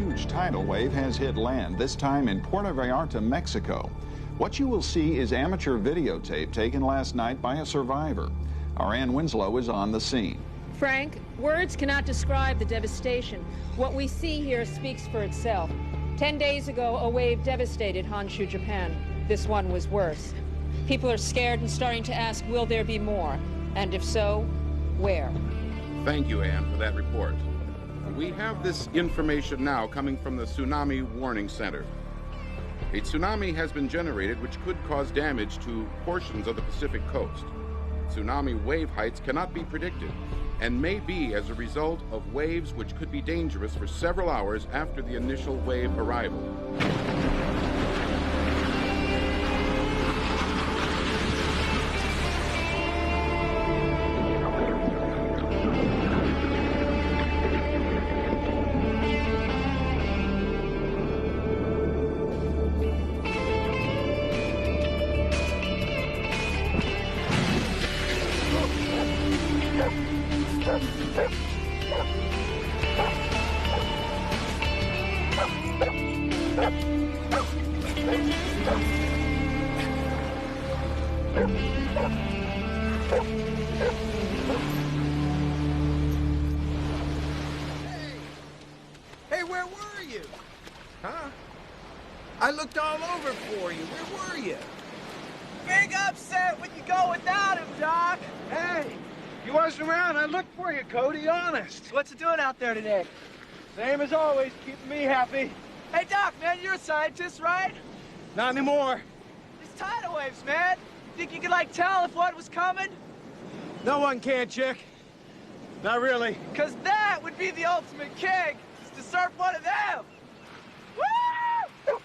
huge tidal wave has hit land, this time in Puerto Vallarta, Mexico. What you will see is amateur videotape taken last night by a survivor. Our Ann Winslow is on the scene. Frank, words cannot describe the devastation. What we see here speaks for itself. 10 days ago, a wave devastated Honshu, Japan. This one was worse. People are scared and starting to ask, will there be more? And if so, where? Thank you, Ann, for that report. We have this information now coming from the Tsunami Warning Center. A tsunami has been generated which could cause damage to portions of the Pacific coast. Tsunami wave heights cannot be predicted and may be as a result of waves which could be dangerous for several hours after the initial wave arrival. Hey, where were you? Huh? I looked all over for you. Where were you? Big upset when you go without him, Doc. Hey, you wasn't around. I looked for you, Cody, honest. What's it doing out there today? Same as always, keeping me happy. Hey, Doc, man, you're a scientist, right? Not anymore. These tidal waves, man. Think you could, like, tell if one was coming? No one can, chick. Not really. Because that would be the ultimate kick, is to surf one of them. Woo!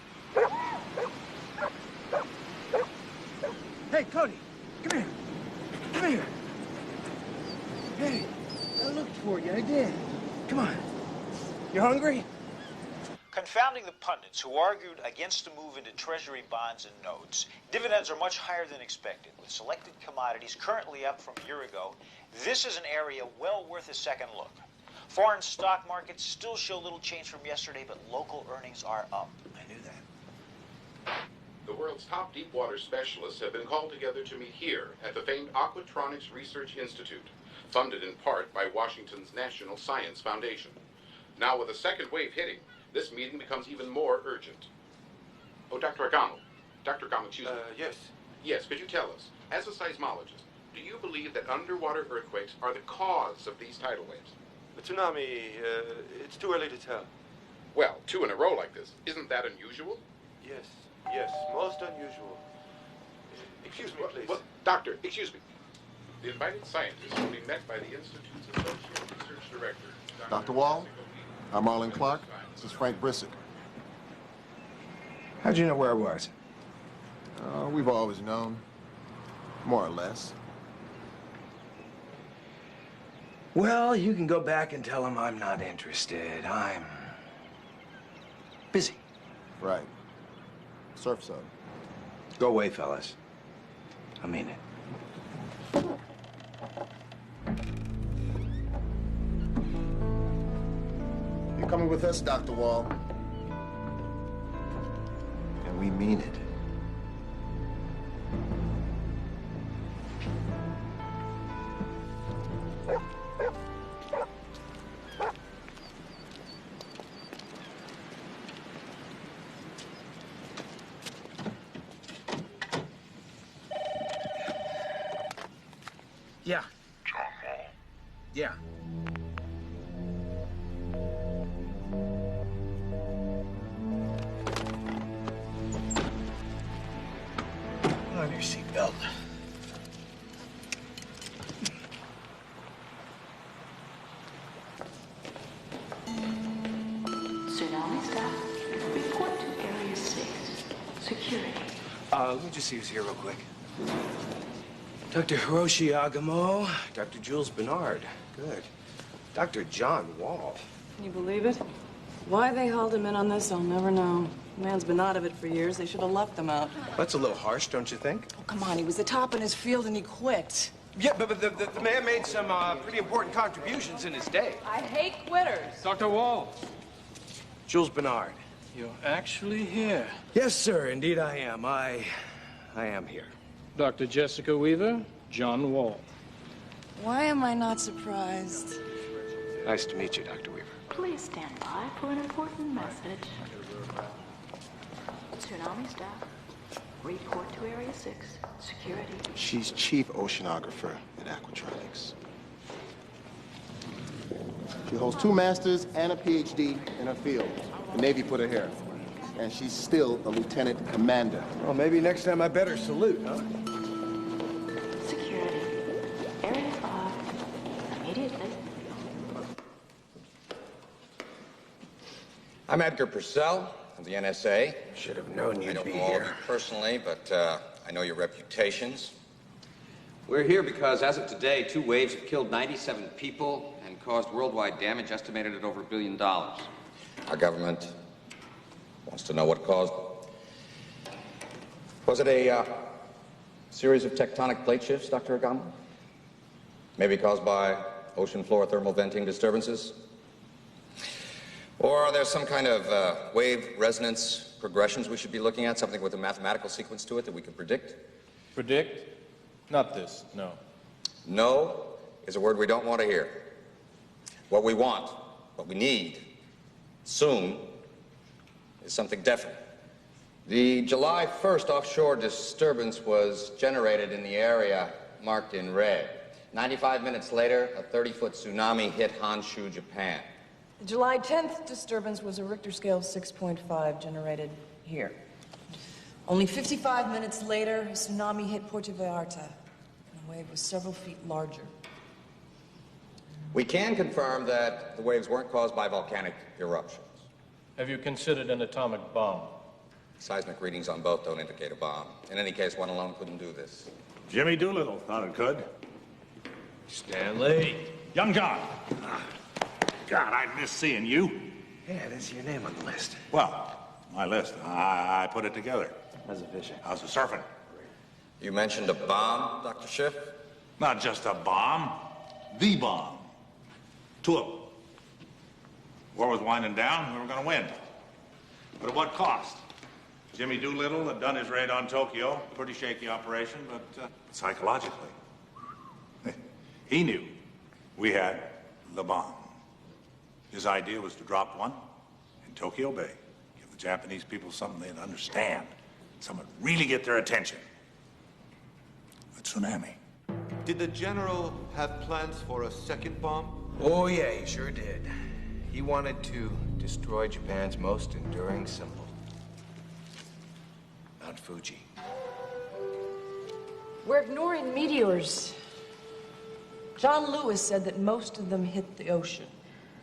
Hey, Cody, come here. Come here. Hey, I looked for you, I did. Come on. You hungry? Confounding the pundits who argued against the move into Treasury bonds and notes, dividends are much higher than expected. With selected commodities currently up from a year ago, this is an area well worth a second look. Foreign stock markets still show little change from yesterday, but local earnings are up. I knew that. The world's top deepwater specialists have been called together to meet here at the famed Aquatronics Research Institute, funded in part by Washington's National Science Foundation. Now, with a second wave hitting, this meeting becomes even more urgent. Oh, Dr. Agano. Dr. Agano, excuse me. Yes. Yes, could you tell us, as a seismologist, do you believe that underwater earthquakes are the cause of these tidal waves? The tsunami, it's too early to tell. Well, two in a row like this, isn't that unusual? Yes, most unusual. Excuse me, please. Well, doctor, excuse me. The invited scientists will be met by the Institute's Associate Research Director, Dr. Wall, I'm Marlon Clark. This is Frank Brisick. How'd you know where I was? We've always known, more or less. Well, you can go back and tell him I'm not interested. I'm busy. Right. Surf sub. Go away, fellas. I mean it. You're coming with us, Dr. Wall. And we mean it. Yeah. Yeah. Put on your seatbelt. Tsunami staff, report to Area 6. Security. Let me just see who's here real quick. Dr. Hiroshi Agamo, Dr. Jules Bernard. Good. Dr. John Wall. Can you believe it? Why they hauled him in on this, I'll never know. The man's been out of it for years. They should have left him out. That's a little harsh, don't you think? Oh, come on. He was the top in his field and he quit. Yeah, but the man made some pretty important contributions in his day. I hate quitters. Dr. Wall. Jules Bernard. You're actually here. Yes, sir. Indeed I am. I am here. Dr. Jessica Weaver, John Wall. Why am I not surprised? Nice to meet you, Dr. Weaver. Please stand by for an important message. Tsunami staff, report to Area 6. Security. She's chief oceanographer at Aquatronics. She holds 2 masters and a PhD in her field. The Navy put her here. And she's still a lieutenant commander. Well, maybe next time I better salute, huh? Security. Area 5. Immediately. I'm Edgar Purcell of the NSA. Should have known you'd be I don't know all of you here. personally, but I know your reputations. We're here because, as of today, 2 waves have killed 97 people and caused worldwide damage estimated at over $1 billion. Our government wants to know what caused them. Was it a series of tectonic plate shifts, Dr. Agama? Maybe caused by ocean floor thermal venting disturbances? Or are there some kind of wave resonance progressions we should be looking at, something with a mathematical sequence to it that we could predict? Predict? Not this, no. No is a word we don't want to hear. What we want, what we need, soon, is something definite. The July 1st offshore disturbance was generated in the area marked in red. 95 minutes later, a 30-foot tsunami hit Honshu, Japan. The July 10th disturbance was a Richter scale of 6.5 generated here. Only 55 minutes later, a tsunami hit Puerto Vallarta, and the wave was several feet larger. We can confirm that the waves weren't caused by volcanic eruptions. Have you considered an atomic bomb? Seismic readings on both don't indicate a bomb. In any case, one alone couldn't do this. Jimmy Doolittle thought it could. Stanley. Young John. God, I miss seeing you. Yeah, that's your name on the list. Well, my list. I put it together. How's the fishing? How's the surfing? You mentioned a bomb, Dr. Schiff? Not just a bomb. The bomb. 2 of them. War was winding down. We were going to win. But at what cost? Jimmy Doolittle had done his raid on Tokyo. Pretty shaky operation, but psychologically. He knew we had the bomb. His idea was to drop one in Tokyo Bay. Give the Japanese people something they'd understand. Something that really get their attention. A tsunami. Did the general have plans for a second bomb? Oh, yeah, he sure did. He wanted to destroy Japan's most enduring symbol. Mount Fuji. We're ignoring meteors. John Lewis said that most of them hit the ocean.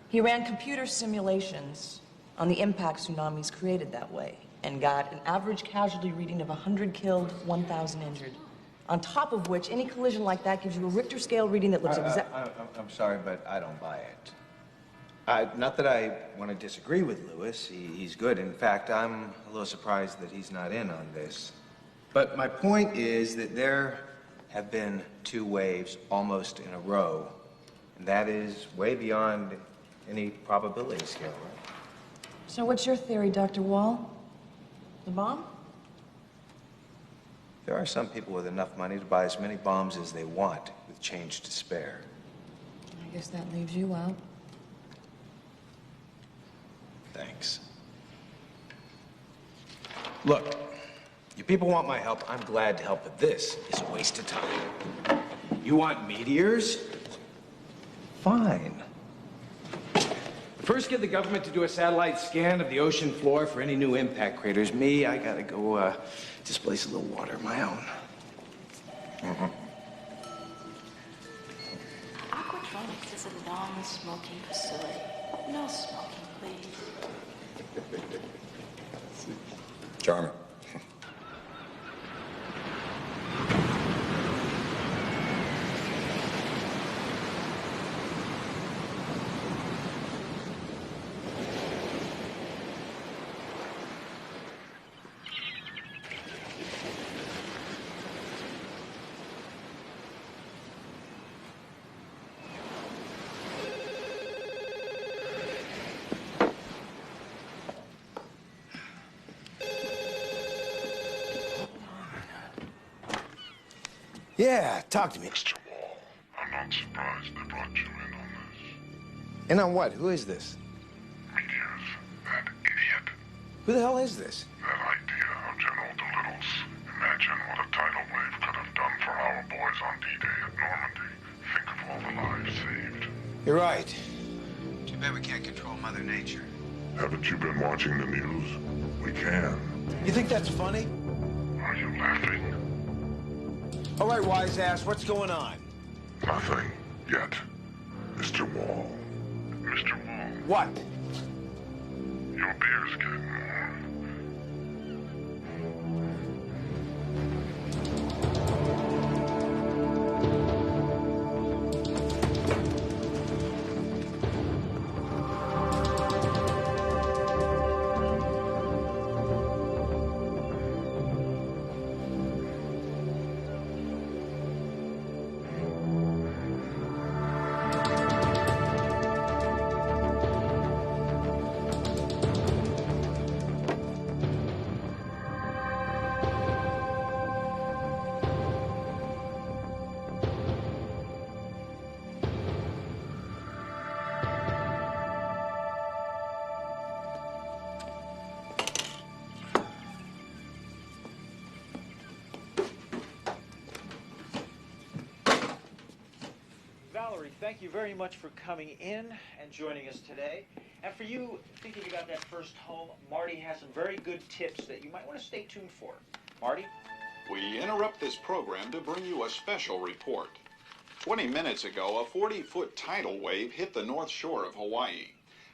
He ran computer simulations on the impact tsunamis created that way and got an average casualty reading of 100 killed, 1,000 injured. On top of which, any collision like that gives you a Richter scale reading that looks I'm sorry, but I don't buy it. Not that I want to disagree with Lewis. He's good. In fact, I'm a little surprised that he's not in on this. But my point is that there have been 2 waves almost in a row. And that is way beyond any probability scale, right? So what's your theory, Dr. Wall? The bomb? There are some people with enough money to buy as many bombs as they want with change to spare. I guess that leaves you out. Thanks. Look, you people want my help, I'm glad to help, but this is a waste of time. You want meteors? Fine. First, get the government to do a satellite scan of the ocean floor for any new impact craters. Me, I gotta go displace a little water of my own. Aquatronics is a non-smoking facility. No smoking, please. Charming. Yeah, talk to me. Mr. Wall, I'm not surprised they brought you in on this. In on what? Who is this? Meteors, that idiot. Who the hell is this? That idea of General Doolittle's. Imagine what a tidal wave could have done for our boys on D-Day at Normandy. Think of all the lives saved. You're right. Too bad we can't control Mother Nature. Haven't you been watching the news? We can. You think that's funny? Are you laughing? All right, wise ass, what's going on? Nothing yet. Mr. Wall. Mr. Wall. What? Your beer's getting warm. Valerie, thank you very much for coming in and joining us today. And for you thinking about that first home, Marty has some very good tips that you might want to stay tuned for. Marty? We interrupt this program to bring you a special report. 20 minutes ago, a 40-foot tidal wave hit the north shore of Hawaii.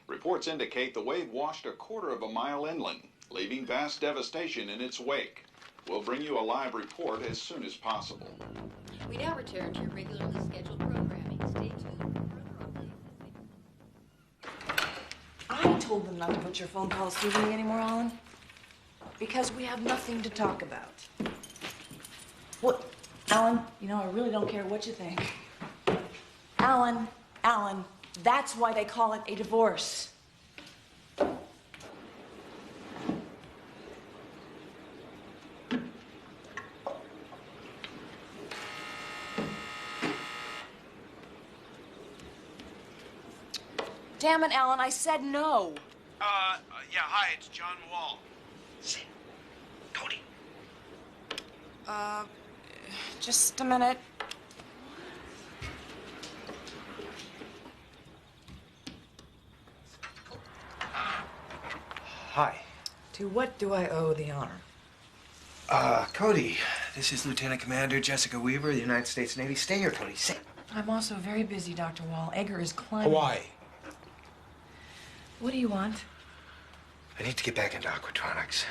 Reports indicate the wave washed a quarter of a mile inland, leaving vast devastation in its wake. We'll bring you a live report as soon as possible. We now return to your regularly scheduled programming. Stay tuned for further updates. I told them not to put your phone calls through to me anymore, Alan. Because we have nothing to talk about. Well, Alan, you know, I really don't care what you think. Alan, that's why they call it a divorce. Damn it, Alan, I said no. Yeah, hi, it's John Wall. Cody. Just a minute. Hi. To what do I owe the honor? Cody, this is Lieutenant Commander Jessica Weaver of the United States Navy. Stay here, Cody. Sit. I'm also very busy, Dr. Wall. Edgar is climbing. Hawaii. What do you want? I need to get back into aquatronics.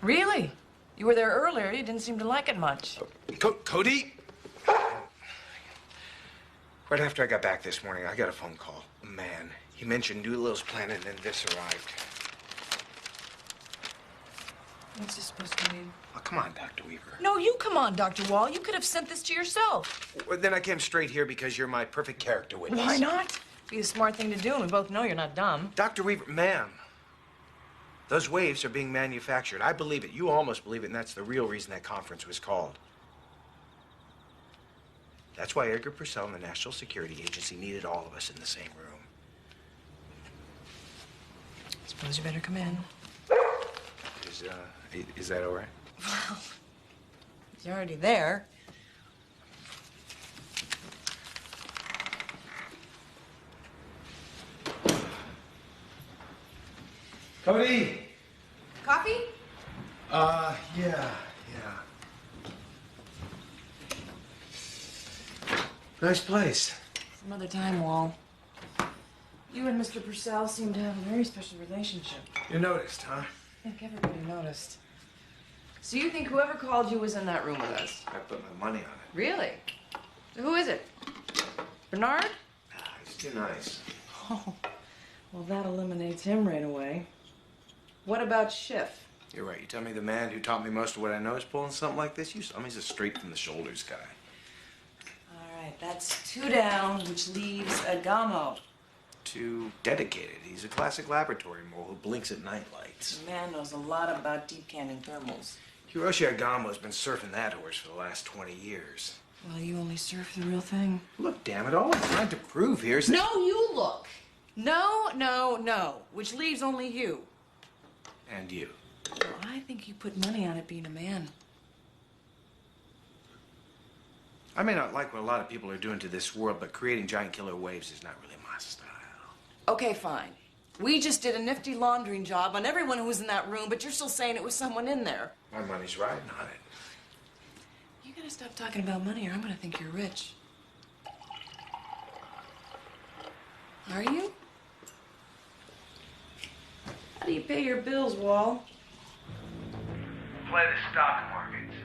Really? You were there earlier. You didn't seem to like it much. Cody? Right after I got back this morning, I got a phone call. A man. He mentioned Doolittle's plan, and then this arrived. What's this supposed to mean? Oh, come on, Dr. Weaver. No, you come on, Dr. Wall. You could have sent this to yourself. Well, then I came straight here because you're my perfect character witness. Why not? Be a smart thing to do, and we both know you're not dumb. Dr. Weaver, ma'am, those waves are being manufactured. I believe it. You almost believe it, and that's the real reason that conference was called. That's why Edgar Purcell and the National Security Agency needed all of us in the same room. Suppose you better come in. Is that all right? Well, you're already there. Cody! Coffee? Yeah. Nice place. Some other time, Wall. You and Mr. Purcell seem to have a very special relationship. You noticed, huh? I think everybody noticed. So you think whoever called you was in that room with us? I put my money on it. Really? So who is it? Bernard? He's too nice. Oh, well, that eliminates him right away. What about Schiff? You're right. You tell me the man who taught me most of what I know is pulling something like this? You saw him. He's a straight-from-the-shoulders guy. All right, that's 2 down, which leaves Agamo. Too dedicated. He's a classic laboratory mole who blinks at night lights. The man knows a lot about deep canyon thermals. Hiroshi Agamo's been surfing that horse for the last 20 years. Well, you only surf the real thing. Look, damn it, all I'm trying to prove here is that... No, you look. No, no, no. Which leaves only you. And you. Well, I think you put money on it being a man. I may not like what a lot of people are doing to this world, but creating giant killer waves is not really my style. Okay, fine. We just did a nifty laundering job on everyone who was in that room, but you're still saying it was someone in there. My money's riding on it. You gotta stop talking about money or I'm gonna think you're rich. Are you? How do you pay your bills, Wall? Play the stock markets.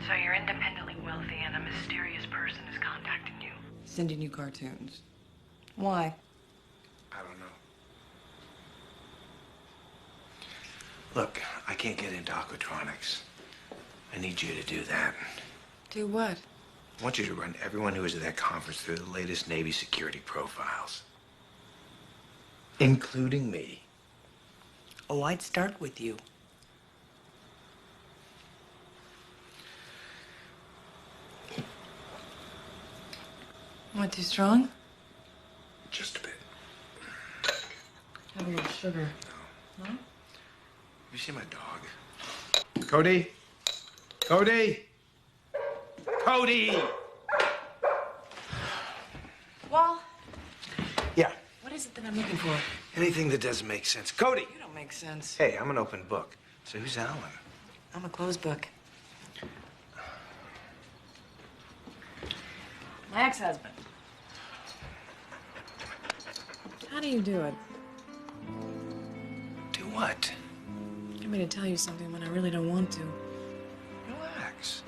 So you're independently wealthy and a mysterious person is contacting you. Sending you cartoons. Why? I don't know. Look, I can't get into aquatronics. I need you to do that. Do what? I want you to run everyone who was at that conference through the latest Navy security profiles. Including me. Oh, I'd start with you. What, too strong? Just a bit. Have a little sugar. No? You see my dog? Cody? Cody? Cody! Wall, Yeah, what is it that I'm looking for? anything that doesn't make sense. Cody! You don't make sense. Hey, I'm an open book. So who's Alan? I'm a closed book. My ex-husband. How do you do it? Do what? Get me to tell you something when I really don't want to. Relax.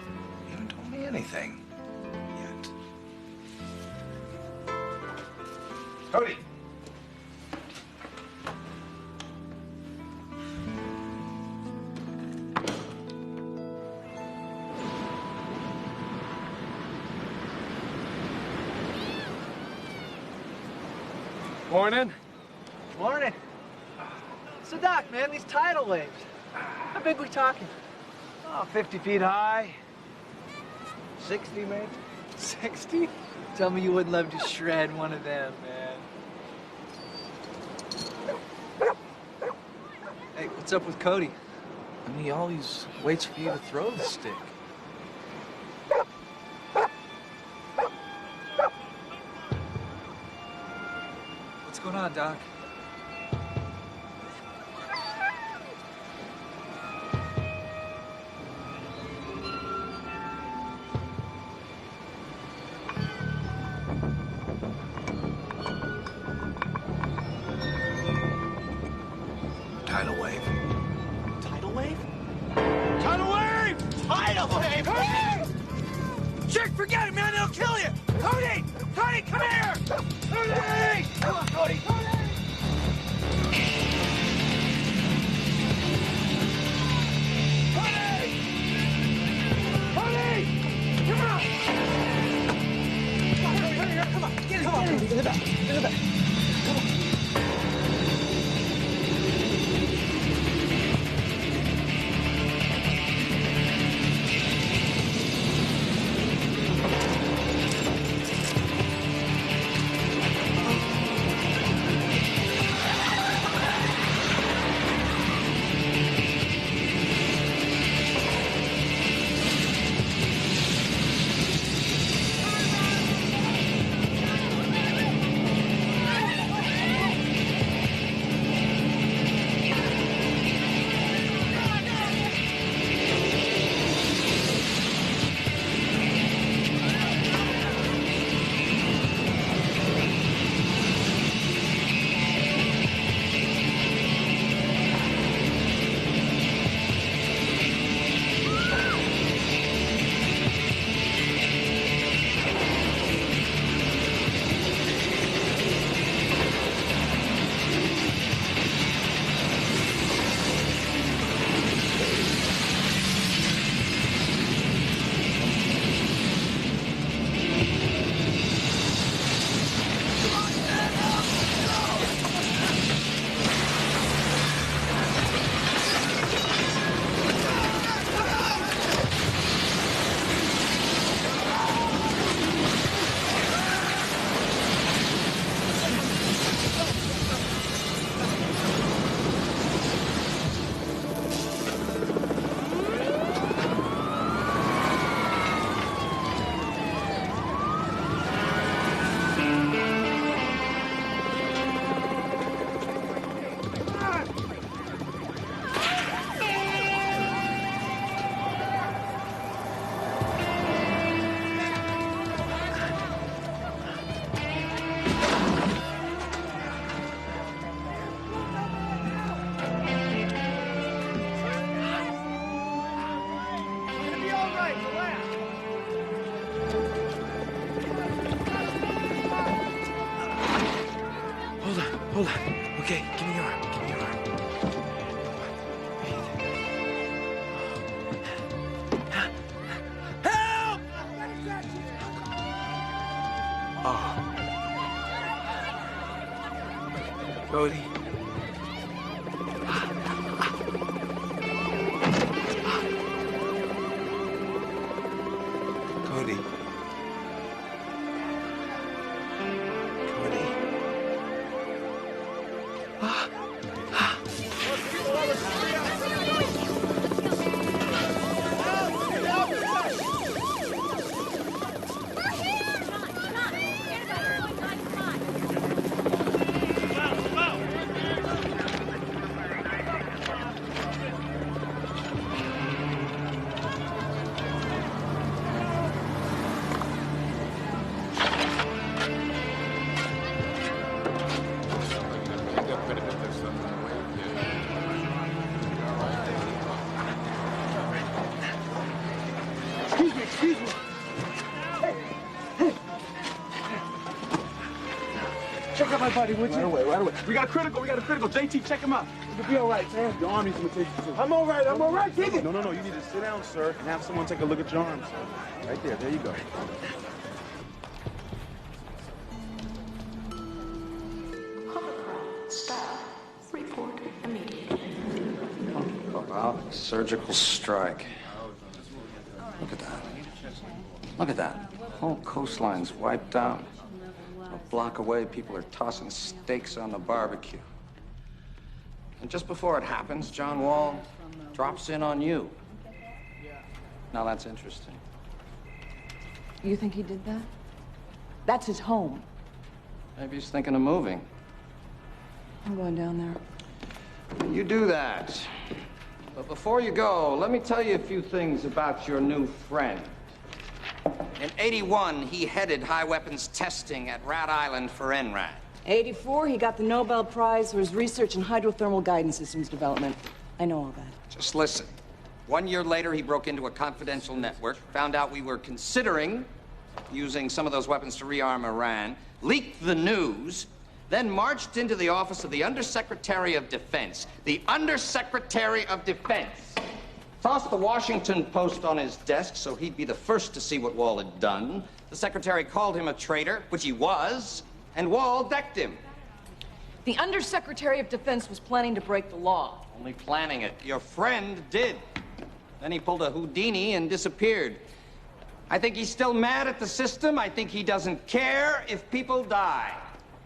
You haven't told me anything. Yet. Cody! Morning. Morning. So, Doc, man, these tidal waves. How big we talking? Oh, 50 feet high. 60, maybe? 60? Tell me you wouldn't love to shred one of them, man. Hey, what's up with Cody? I mean, he always waits for you to throw the stick. What's going on, Doc? Tidal wave. Tidal wave? Tidal wave! Tidal wave! Cody! Chick, forget it, man. It'll kill you. Cody! Cody, come here! Cody! Come on, Cody! Cody! Cody! Cody! Come on! Come on, Cody, here, come on. Get it, come on. Get it back. Get it back. Come on. Hold on. Okay, give me your arm. Give me your arm. Help! Oh. Cody. Cody. Excuse me. Hey. Check out my buddy, would you? Right away. We got a critical. JT, check him out. You'll be all right, man. Your arm needs some attention, too. I'm all right. Take it. No. You need to sit down, sir, and have someone take a look at your arm, sir. Right there. There you go. Hovercraft stop. Report immediately. About surgical strike. Look at that. Look at that. Whole coastline's wiped out. A block away, people are tossing steaks on the barbecue. And just before it happens, John Wall drops in on you. Now that's interesting. You think he did that? That's his home. Maybe he's thinking of moving. I'm going down there. You do that. But before you go, let me tell you a few things about your new friend. In '81, he headed high weapons testing at Rat Island for NRAD. '84, he got the Nobel Prize for his research in hydrothermal guidance systems development. I know all that. Just listen. 1 year later, he broke into a confidential network, found out we were considering using some of those weapons to rearm Iran, leaked the news, then marched into the office of the Undersecretary of Defense. The Undersecretary of Defense. Tossed the Washington Post on his desk so he'd be the first to see what Wall had done. The secretary called him a traitor, which he was, and Wall decked him. The Undersecretary of Defense was planning to break the law. Only planning it. Your friend did. Then he pulled a Houdini and disappeared. I think he's still mad at the system. I think he doesn't care if people die.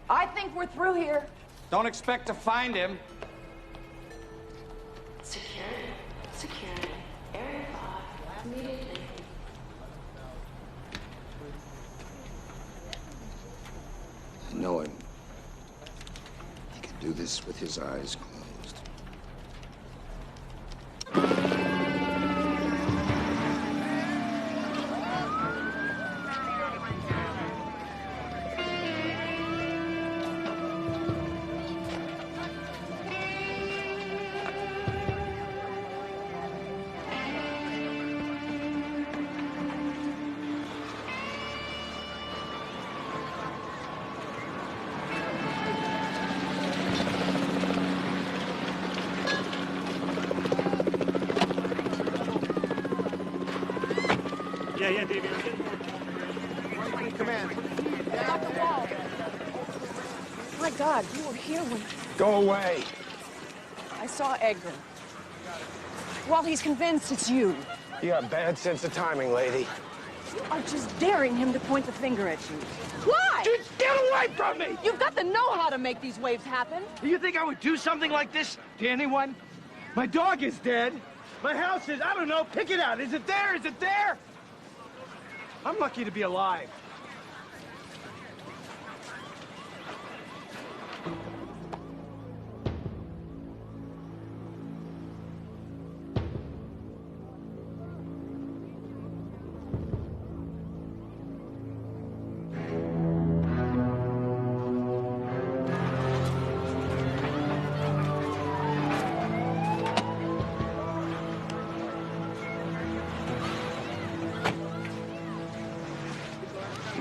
I think we're through here. Don't expect to find him. Security. Area 5. Immediately. I know him. He can do this with his eyes closed. Yeah, Davey. Command. Got the wall. My God, you were here when Go away. I saw Edgar. Well, he's convinced it's you. You got a bad sense of timing, lady. You are just daring him to point the finger at you. Why? Just get away from me! You've got the know-how to make these waves happen. Do you think I would do something like this to anyone? My dog is dead. My house is, I don't know, pick it out. Is it there? Is it there? I'm lucky to be alive.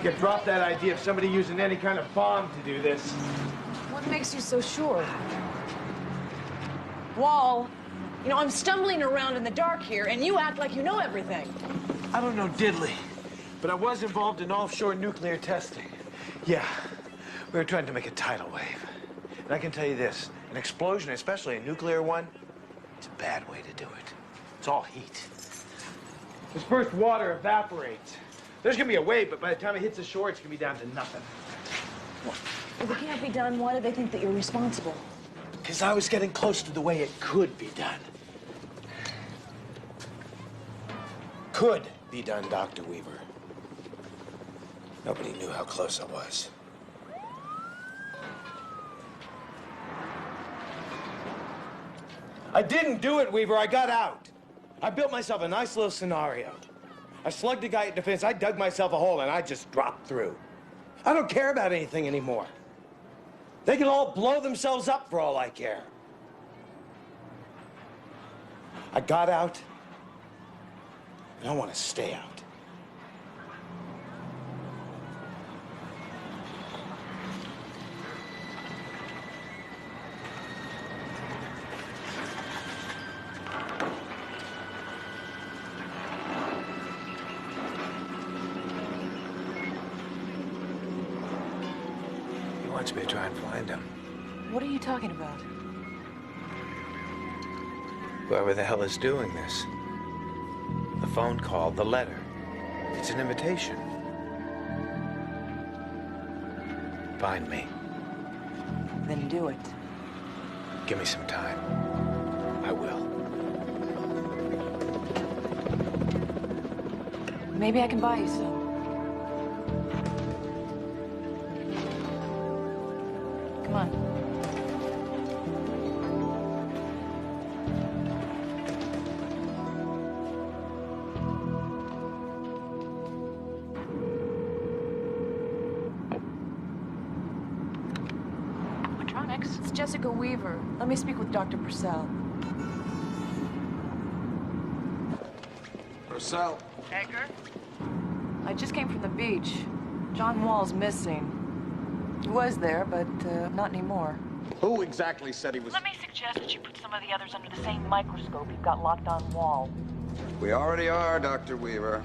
You could drop that idea of somebody using any kind of bomb to do this. What makes you so sure? Wall, you know, I'm stumbling around in the dark here, and you act like you know everything. I don't know diddly, but I was involved in offshore nuclear testing. Yeah, we were trying to make a tidal wave. And I can tell you this, an explosion, especially a nuclear one, it's a bad way to do it. It's all heat. This first water evaporates. There's gonna be a wave, but by the time it hits the shore, it's gonna be down to nothing. If it can't be done, why do they think that you're responsible? Because I was getting close to the way it could be done. Could be done, Dr. Weaver. Nobody knew how close I was. I didn't do it, Weaver. I got out. I built myself a nice little scenario. I slugged a guy at defense, I dug myself a hole, and I just dropped through. I don't care about anything anymore. They can all blow themselves up for all I care. I got out, and I want to stay out. He wants me to try and find him. What are you talking about? Whoever the hell is doing this. The phone call, the letter. It's an invitation. Find me. Then do it. Give me some time. I will. Maybe I can buy you some. Come on. It's Jessica Weaver. Let me speak with Dr. Purcell. Purcell. Edgar? I just came from the beach. John Wall's missing. He was there, but not anymore. Who exactly said he was... Let me suggest that you put some of the others under the same microscope you've got locked on Wall. We already are, Dr. Weaver.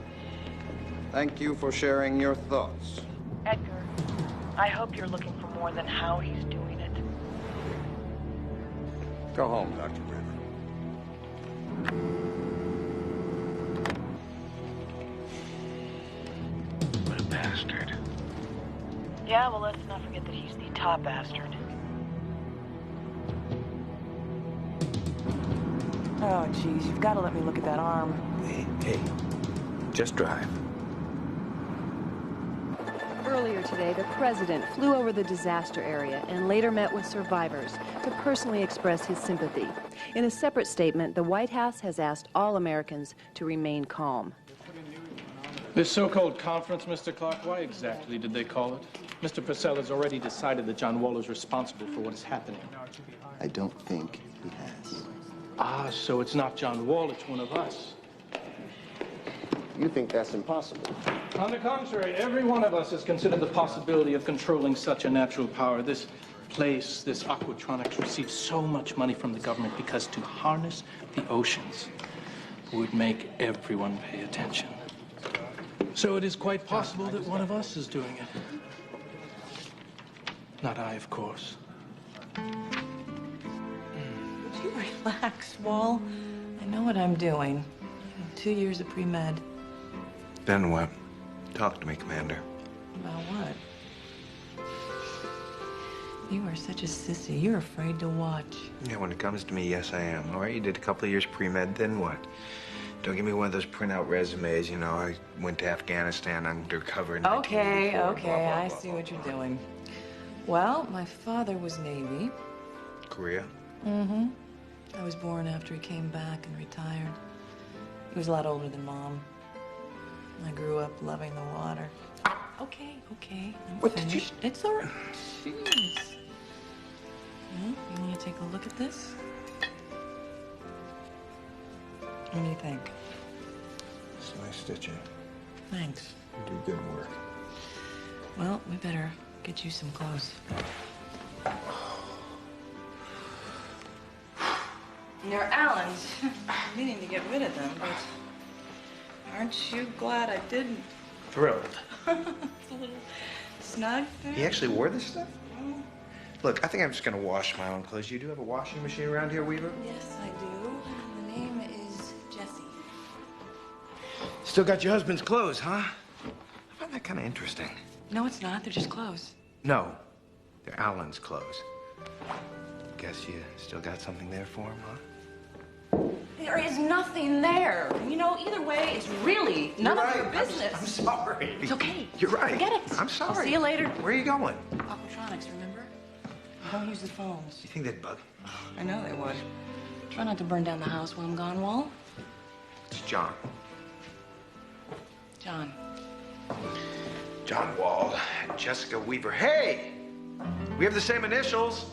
Thank you for sharing your thoughts. Edgar, I hope you're looking for more than how he's doing it. Go home, Dr. Weaver. What a bastard. Yeah, well, let's not forget that he's the top bastard. Oh, geez, you've got to let me look at that arm. Hey, just drive. Earlier today, the president flew over the disaster area and later met with survivors to personally express his sympathy. In a separate statement, the White House has asked all Americans to remain calm. This so-called conference, Mr. Clark, why exactly did they call it? Mr. Purcell has already decided that John Wall is responsible for what is happening. I don't think he has. Ah, so it's not John Wall, it's one of us. You think that's impossible? On the contrary, every one of us has considered the possibility of controlling such a natural power. This place, this Aquatronics, receives so much money from the government because to harness the oceans would make everyone pay attention. So it is quite possible that one of us is doing it. Not I, of course. Would you relax, Wall? I know what I'm doing. 2 years of pre-med. Then what? Talk to me, Commander. About what? You are such a sissy. You're afraid to watch. Yeah, when it comes to me, yes, I am. All right, you did a couple of years pre-med, then what? Don't give me one of those printout resumes, you know, I went to Afghanistan undercover in Okay, 1984, okay, blah, blah, I blah, see blah. what you're doing. Well, my father was Navy. Korea? Mm-hmm. I was born after he came back and retired. He was a lot older than Mom. I grew up loving the water. Okay, I'm What finished. It's all right. Jeez. Well, you want to take a look at this? What do you think? It's nice stitching. Thanks. You do good work. Well, we better get you some clothes. They're Allen's. I'm meaning to get rid of them, but aren't you glad I didn't? Thrilled. It's a little snug there. He actually wore this stuff? Look, I think I'm just gonna wash my own clothes. You do have a washing machine around here, Weaver? Yes, I do. The name is Jessie. Still got your husband's clothes, huh? I find that kind of interesting. No, it's not. They're just clothes. No, they're Alan's clothes. Guess you still got something there for him, huh? There is nothing there. You know, either way, it's really none of your business. I'm sorry. It's okay. You're right. Forget it. I'm sorry. I'll see you later. Where are you going? Aquatronics, remember? Don't use the phones. You think they'd bug? I know they would. Try not to burn down the house when I'm gone, Wall. It's John. John. John Wall, Jessica Weaver. Hey! We have the same initials.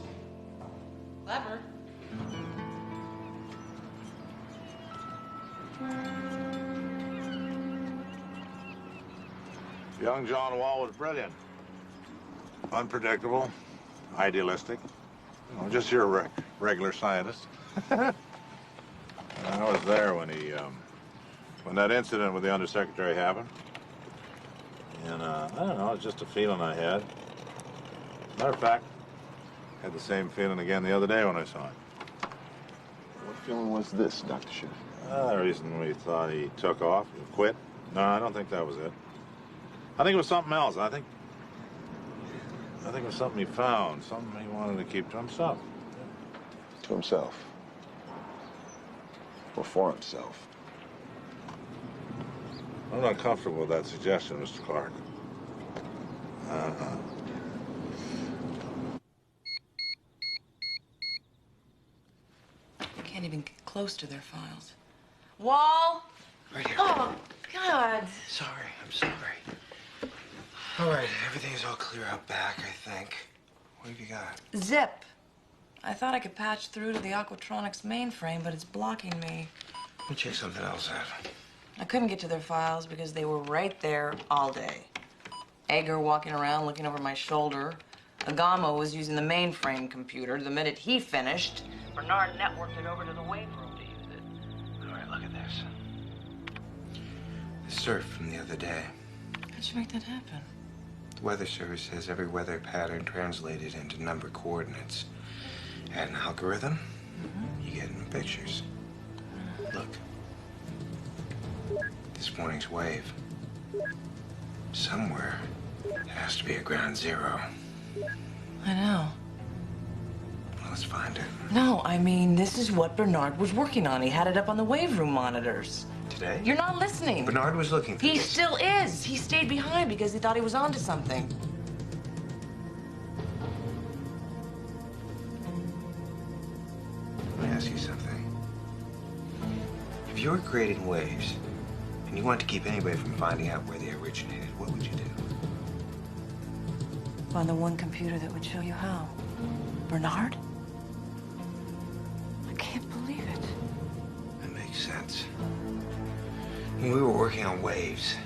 Clever. Young John Wall was brilliant. Unpredictable, idealistic. You know, just your regular scientist. I was there when that incident with the undersecretary happened. And I don't know, it's just a feeling I had. Matter of fact, I had the same feeling again the other day when I saw him. What feeling was this, Dr. Schiff? The reason we thought he took off, he quit. No, I don't think that was it. I think it was something else. I think it was something he found, something he wanted to keep to himself. To himself? Or for himself? I'm not comfortable with that suggestion, Mr. Clark. You can't even get close to their files. Wall! Right here. Oh, God. Sorry, I'm sorry. All right, everything's all clear out back, I think. What have you got? Zip. I thought I could patch through to the Aquatronics mainframe, but it's blocking me. Let me check something else out. I couldn't get to their files because they were right there all day. Egger walking around looking over my shoulder. Agamo was using the mainframe computer. The minute he finished, Bernard networked it over to the wave room to use it. All right, look at this. The surf from the other day. How'd you make that happen? The Weather Service has every weather pattern translated into number coordinates. Add an algorithm, you get in pictures. Look. This morning's wave. Somewhere, there has to be a ground zero. I know. Well, let's find it. No, I mean, this is what Bernard was working on. He had it up on the wave room monitors. Today? You're not listening. Bernard was looking for He this. still is. He stayed behind because he thought he was onto something. Let me ask you something. If you were creating waves, and you wanted to keep anybody from finding out where they originated, what would you do? Find the one computer that would show you how. Bernard? I can't believe it. That makes sense. When we were working on waves,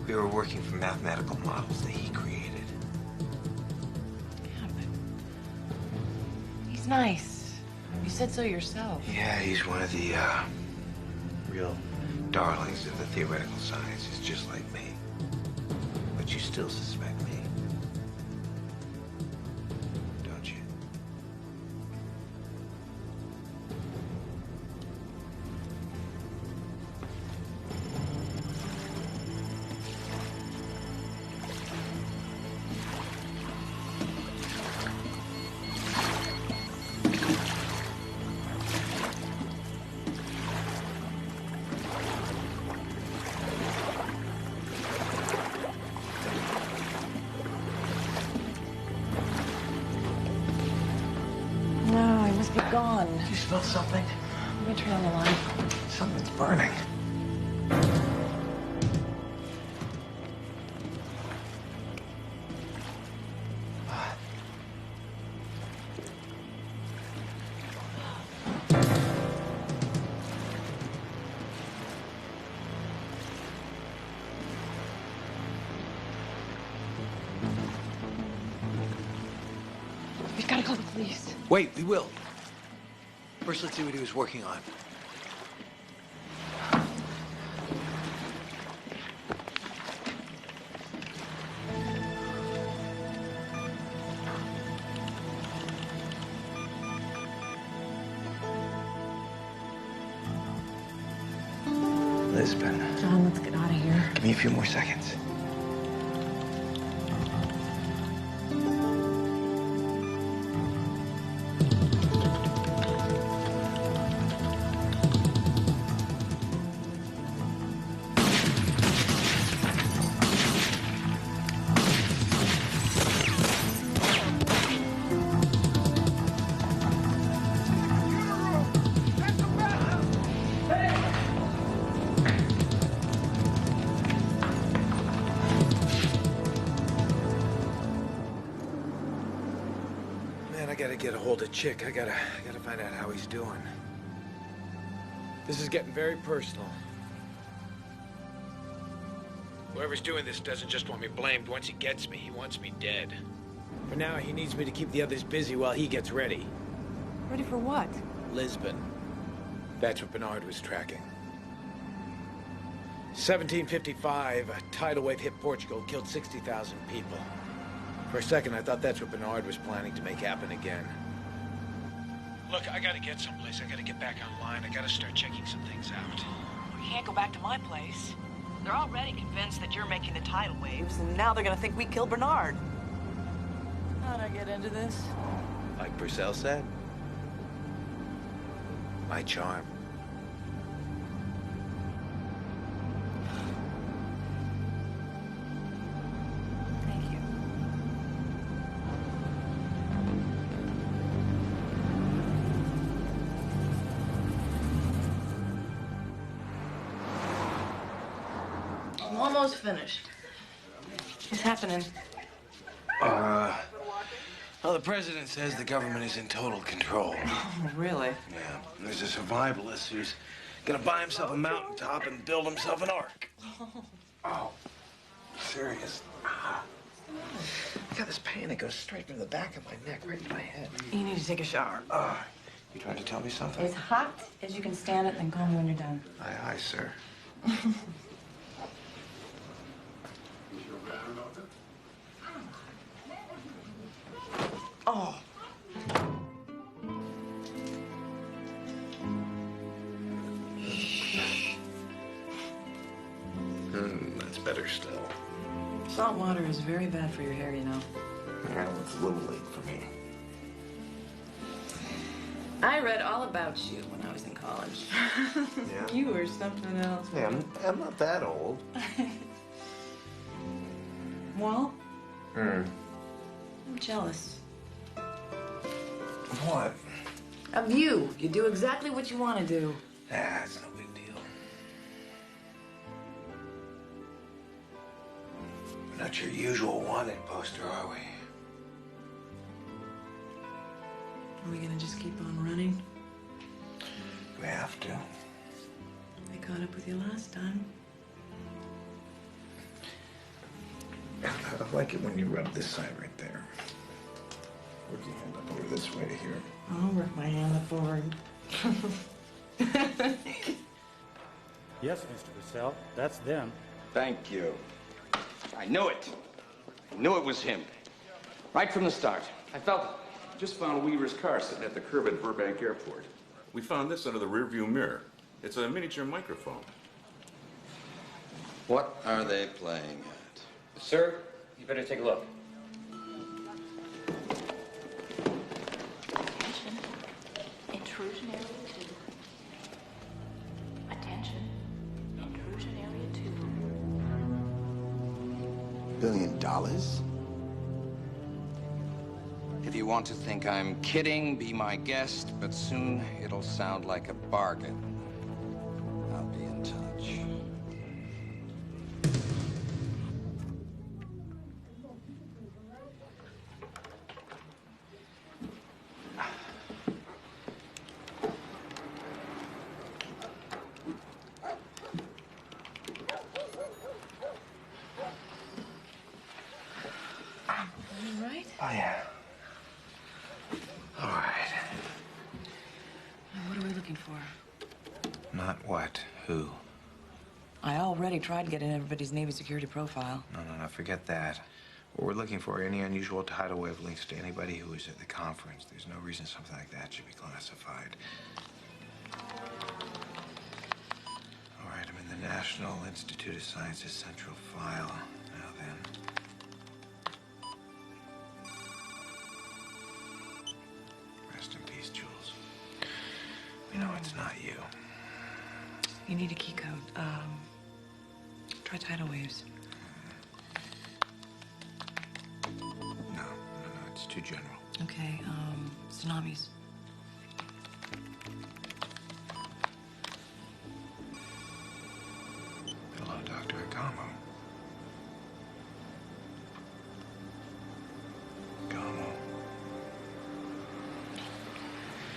we were working from mathematical models that he created. Yeah, but he's nice. You said so yourself. Yeah, he's one of the, real darlings of the theoretical sciences, just like me. But you still suspect me, don't you? No, he must be gone. You smell something? Let me turn on the light. Something's burning. We've got to call the police. Wait, we will. First, let's see what he was working on. Lisbon. John, let's get out of here. Give me a few more seconds. I gotta get a hold of Chick. I gotta find out how he's doing. This is getting very personal. Whoever's doing this doesn't just want me blamed. Once he gets me, he wants me dead. For now, he needs me to keep the others busy while he gets ready. Ready for what? Lisbon. That's what Bernard was tracking. 1755, a tidal wave hit Portugal, killed 60,000 people. For a second, I thought that's what Bernard was planning to make happen again. Look, I gotta get someplace. I gotta get back online. I gotta start checking some things out. We can't go back to my place. They're already convinced that you're making the tidal waves, and now they're gonna think we killed Bernard. How'd I get into this? Like Purcell said, my charm. Thank you. I'm almost finished. What's happening? Well, the president says the government is in total control. Oh, really? Yeah. There's a survivalist who's gonna buy himself a mountaintop and build himself an ark. Oh, serious. I got this pain that goes straight from the back of my neck right to my head. You need to take a shower. You trying to tell me something? As hot as you can stand it, then call me when you're done. Aye, aye, sir. Oh. That's better still. Salt water is very bad for your hair, you know. Yeah, well, it's a little late for me. I read all about you when I was in college. Yeah? You were something else. Yeah, I'm not that old. Well, Hmm. I'm jealous. What? Of you. You do exactly what you want to do. It's no big deal. We're not your usual wanted poster, are we? Are we gonna just keep on running? We have to. I caught up with you last time. I like it when you rub this side right there. Work your hand up over this way to here. I'll work my hand up over. Yes, Mr. Purcell, that's them. Thank you. I knew it. I knew it was him. Right from the start. I felt it. Just found Weaver's car sitting at the curb at Burbank Airport. We found this under the rearview mirror. It's a miniature microphone. What are they playing at? Sir, you better take a look. Attention. Intrusion area 2. Attention. Intrusion area 2. $1 billion? If you want to think I'm kidding, be my guest, but soon it'll sound like a bargain. I'll be in touch. All right? Oh, yeah. All right. What are we looking for? Not what, who. I already tried getting everybody's Navy security profile. No, forget that. What we're looking for are any unusual tidal wave links to anybody who was at the conference. There's no reason something like that should be classified. All right, I'm in the National Institute of Sciences central file. Now then. Rest in peace, Jules. We know it's not you. You need a key code. Try tidal waves. No, it's too general. Okay, tsunamis. Hello, Dr. Agamo. Agamo.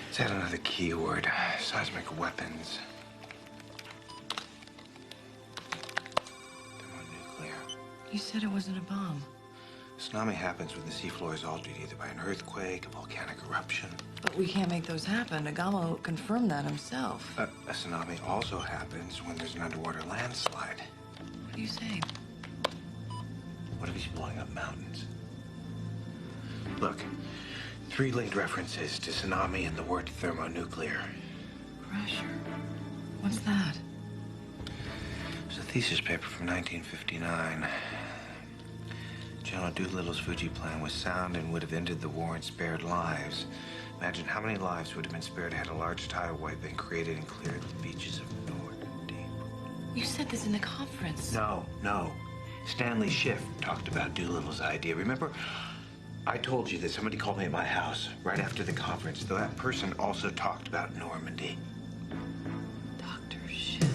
Let's add another keyword. Seismic weapons. Thermonuclear. You said it wasn't a bomb. Tsunami happens when the seafloor is altered either by an earthquake, a volcanic eruption. But we can't make those happen. Agamo confirmed that himself. A tsunami also happens when there's an underwater landslide. What are you saying? What if he's blowing up mountains? Look, 3 linked references to tsunami and the word thermonuclear. Pressure. What's that? It was a thesis paper from 1959. General Doolittle's Fuji plan was sound and would have ended the war and spared lives. Imagine how many lives would have been spared had a large tidal wave been created and cleared the beaches of Normandy. You said this in the conference. No. Stanley Schiff talked about Doolittle's idea. Remember, I told you that somebody called me at my house right after the conference, though that person also talked about Normandy. Dr. Schiff.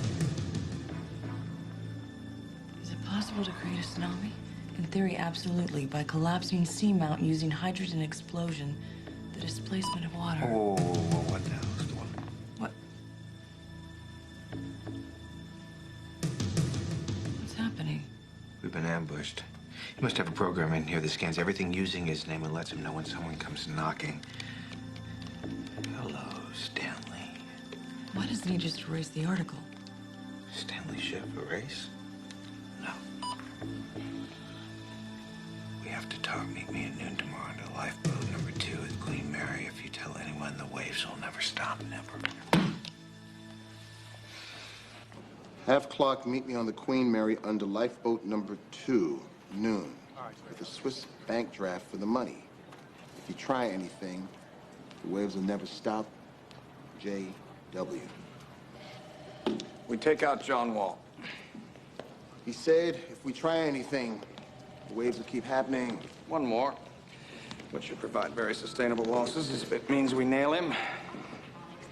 Is it possible to create a tsunami? In theory, absolutely. By collapsing seamount using hydrogen explosion, the displacement of water. Oh, what the hell is the one? What? What's happening? We've been ambushed. He must have a program in here that scans everything using his name and lets him know when someone comes knocking. Hello, Stanley. Why doesn't he just erase the article? Stanley Schiff erase? No. We have to talk. Meet me at noon tomorrow on lifeboat number 2 with Queen Mary. If you tell anyone, the waves will never stop, never. Half clock, meet me on the Queen Mary under lifeboat number 2, noon, with a Swiss bank draft for the money. If you try anything, the waves will never stop. J.W. We take out John Wall. He said, if we try anything, the waves will keep happening. One more, which should provide very sustainable losses if it means we nail him.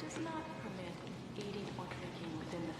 Does not permit eating or drinking within the...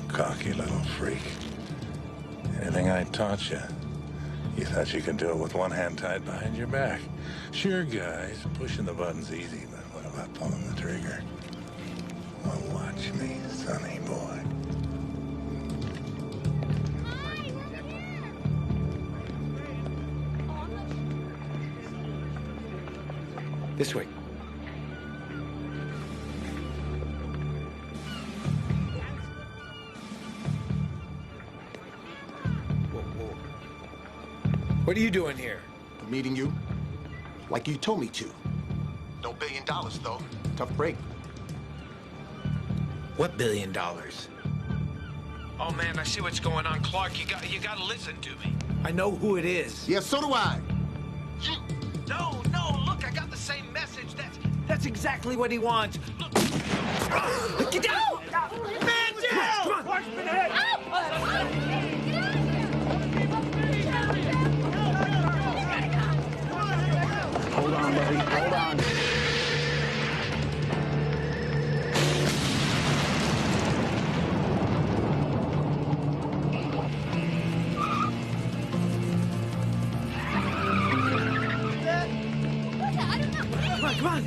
Cocky little freak. Anything I taught you, you thought you could do it with one hand tied behind your back. Sure, guys, pushing the button's easy, but what about pulling the trigger? Well, watch me, sonny boy. This way. What are you doing here? I'm meeting you like you told me to. No $1 billion, though. Tough break. What $1 billion? Oh man, I see what's going on, Clark. You gotta listen to me. I know who it is. Yeah, so do I. No, look, I got the same message. That's exactly what he wants. Look. Get down! Man down! Come on! Clark's been hit! Hold on, buddy. Hold on. Come on!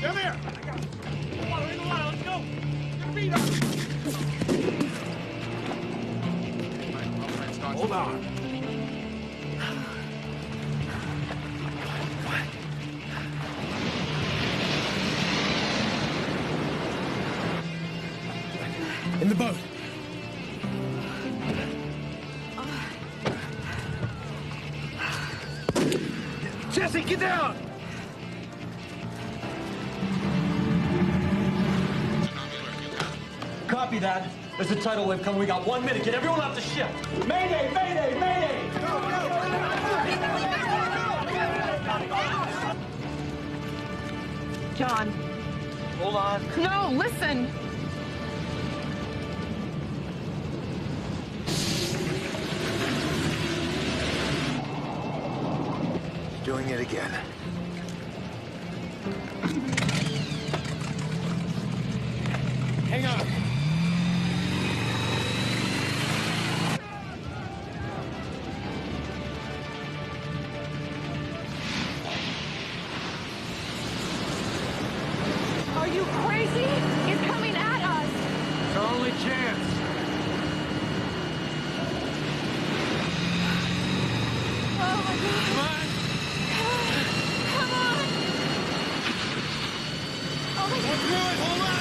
Come here! Water in the water, let's go! Get your feet up! Hold on. In the boat. Jesse, get down! Copy that. There's a tidal wave coming. We got 1 minute. Get everyone off the ship. Mayday! Mayday! Mayday! John. Hold on. No, listen. Doing it again. Hang on. Are you crazy? It's coming at us. It's our only chance. Oh my God. Come on. Come on. Oh my God. Through it. Hold on.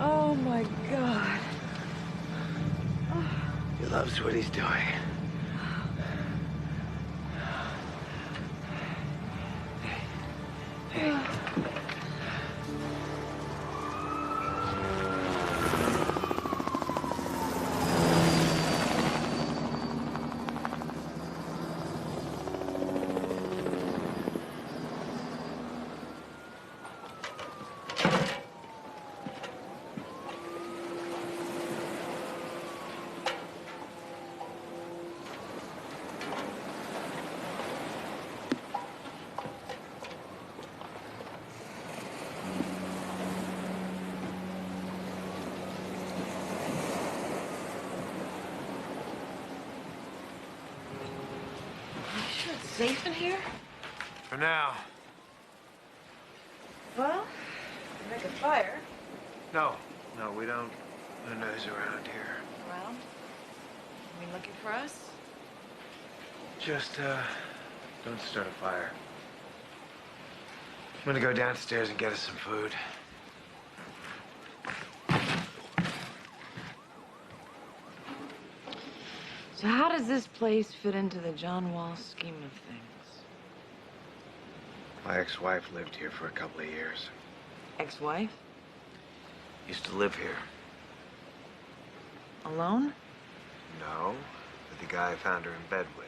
Oh my God. He loves what he's doing. safe in here? For now. Well, make a fire. No, we don't. No noise around here. Around? You mean looking for us? Just, don't start a fire. I'm gonna go downstairs and get us some food. So how does this place fit into the John Wall scheme of things? My ex-wife lived here for a couple of years. Ex-wife? Used to live here. Alone? No, with the guy I found her in bed with.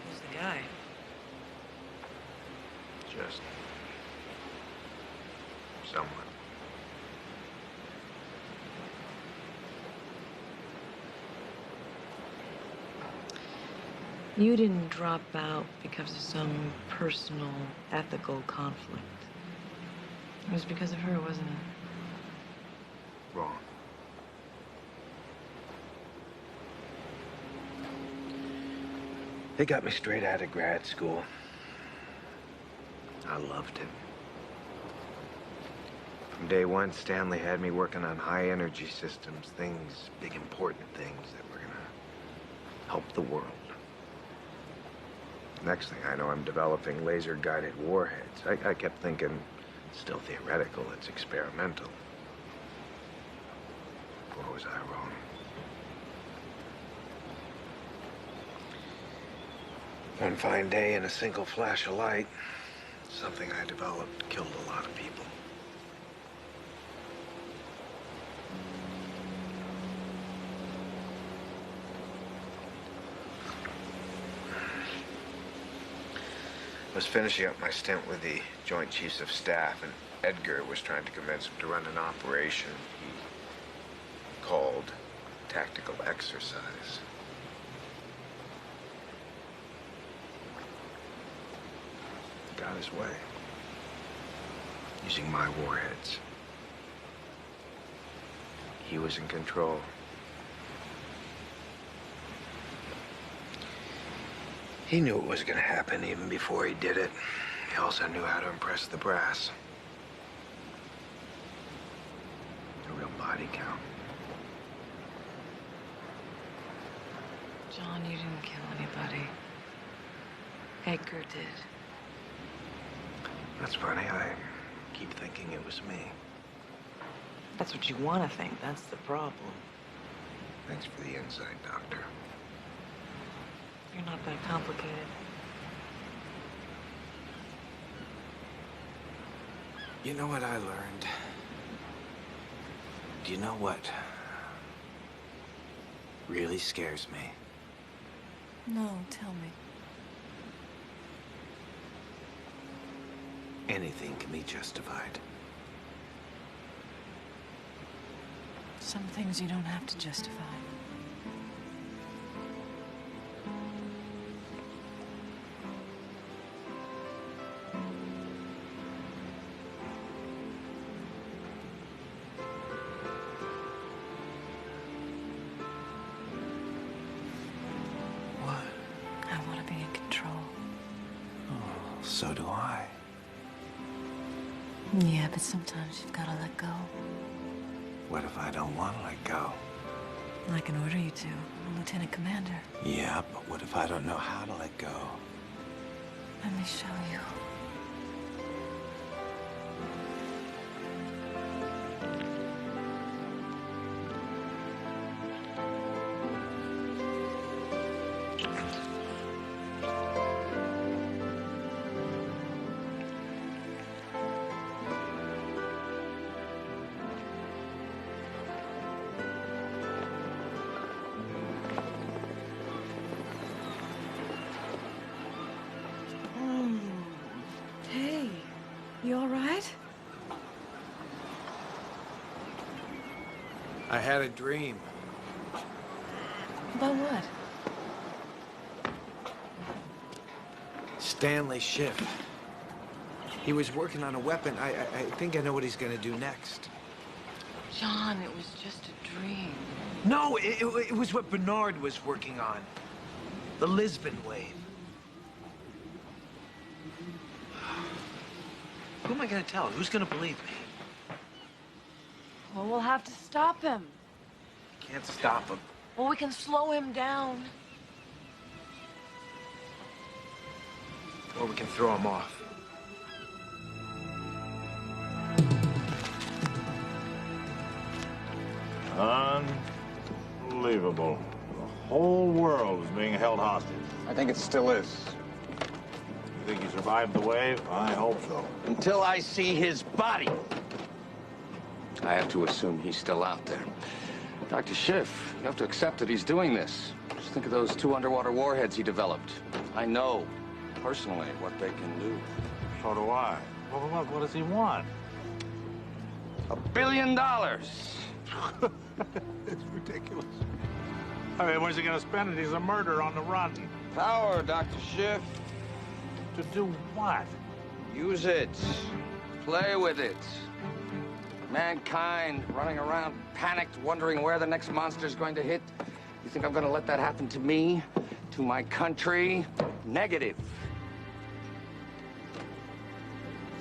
Who's the guy? Just someone. You didn't drop out because of some personal, ethical conflict. It was because of her, wasn't it? Wrong. They got me straight out of grad school. I loved it. From day one, Stanley had me working on high energy systems, things, big important things that were gonna help the world. Next thing I know, I'm developing laser-guided warheads. I kept thinking, it's still theoretical, it's experimental. Or was I wrong? One fine day, in a single flash of light, something I developed killed a lot of people. I was finishing up my stint with the Joint Chiefs of Staff, and Edgar was trying to convince him to run an operation he called tactical exercise. He got his way, using my warheads. He was in control. He knew it was going to happen even before he did it. He also knew how to impress the brass. A real body count. John, you didn't kill anybody. Edgar did. That's funny. I keep thinking it was me. That's what you want to think. That's the problem. Thanks for the insight, Doctor. You're not that complicated. You know what I learned? Do you know what really scares me? No, tell me. Anything can be justified. Some things you don't have to justify. So do I. Yeah, but sometimes you've got to let go. What if I don't want to let go? I can order you to. I'm Lieutenant Commander. Yeah, but what if I don't know how to let go? Let me show you. Hey, you all right? I had a dream. About what? Stanley Schiff. He was working on a weapon. I think I know what he's gonna do next. John, it was just a dream. No, it was what Bernard was working on. The Lisbon wave. Who am I gonna tell? Who's gonna believe me? Well, we'll have to stop him. Can't stop him. Well, we can slow him down. Or we can throw him off. Unbelievable. The whole world is being held hostage. I think it still is. You think he survived the wave? I hope so. Until I see his body. I have to assume he's still out there. Dr. Schiff, you have to accept that he's doing this. Just think of those 2 underwater warheads he developed. I know, personally, what they can do. So do I. What does he want? $1 billion. It's ridiculous. I mean, where's he gonna spend it? He's a murderer on the run. Power, Dr. Schiff. To do what? Use it. Play with it. Mankind running around panicked, wondering where the next monster's going to hit. You think I'm gonna let that happen to me? To my country? Negative.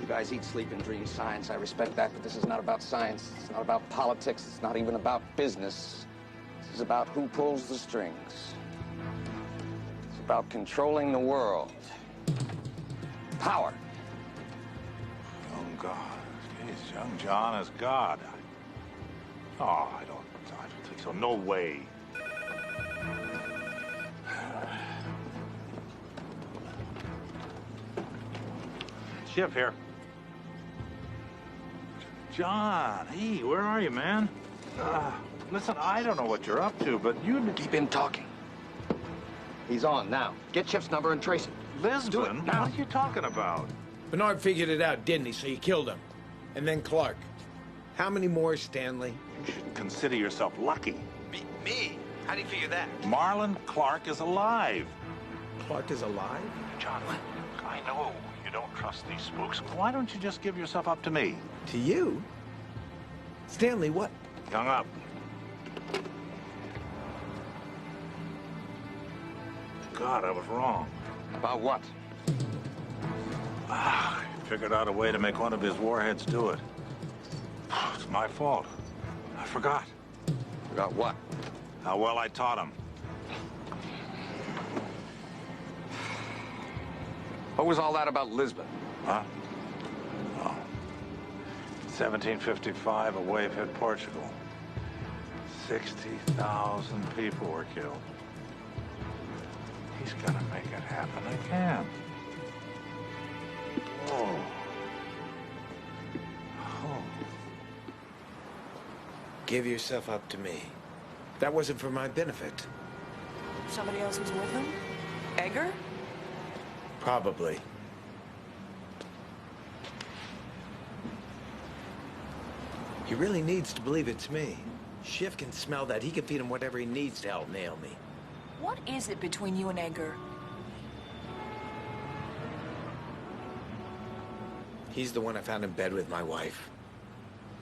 You guys eat, sleep, and dream science. I respect that, but this is not about science. It's not about politics. It's not even about business. This is about who pulls the strings. It's about controlling the world. Power. Young God. Jeez, young John is God. Oh, I don't think so. No way. Schiff here. John, hey, where are you, man? Listen, I don't know what you're up to, but you... Keep him talking. He's on now. Get Schiff's number and trace it. Lisbon? Do it now. What are you talking about? Bernard figured it out, didn't he? So you killed him. And then Clark. How many more, Stanley? You should consider yourself lucky. Me? How do you figure that? Marlon Clark is alive. Clark is alive? John, I know you don't trust these spooks. Why don't you just give yourself up to me? To you? Stanley, what? He hung up. God, I was wrong. About what? He figured out a way to make one of his warheads do it. It's my fault. I forgot. Forgot what? How well I taught him. What was all that about Lisbon? Huh? Oh. 1755, a wave hit Portugal. 60,000 people were killed. He's gonna make it happen again. Whoa. Oh. Give yourself up to me. That wasn't for my benefit. Somebody else was with him? Edgar? Probably. He really needs to believe it's me. Schiff can smell that. He can feed him whatever he needs to help nail me. What is it between you and Edgar? He's the one I found in bed with my wife.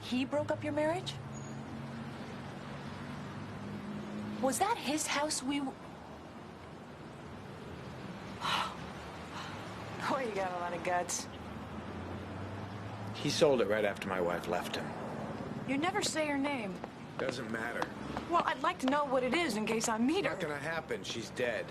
He broke up your marriage? Was that his house Boy, you got a lot of guts. He sold it right after my wife left him. You never say her name. Doesn't matter. Well, I'd like to know what it is in case I meet her. Not gonna happen. She's dead.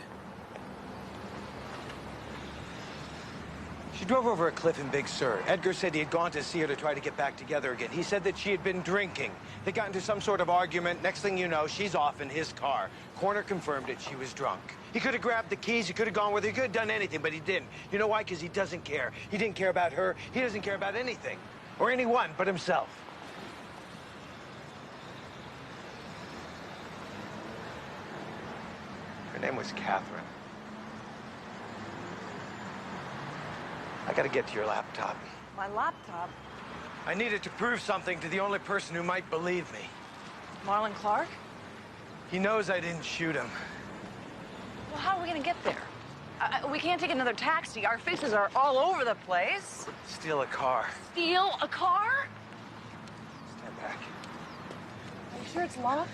She drove over a cliff in Big Sur. Edgar said he had gone to see her to try to get back together again. He said that she had been drinking. They got into some sort of argument. Next thing you know, she's off in his car. Coroner confirmed it. She was drunk. He could have grabbed the keys. He could have gone with her. He could have done anything, but he didn't. You know why? Because he doesn't care. He didn't care about her. He doesn't care about anything. Or anyone but himself. Her name was Catherine. I gotta get to your laptop. My laptop? I needed to prove something to the only person who might believe me. Marlon Clark? He knows I didn't shoot him. Well, how are we gonna get there? We can't take another taxi. Our faces are all over the place. Steal a car. Steal a car? Stand back. Are you sure it's locked?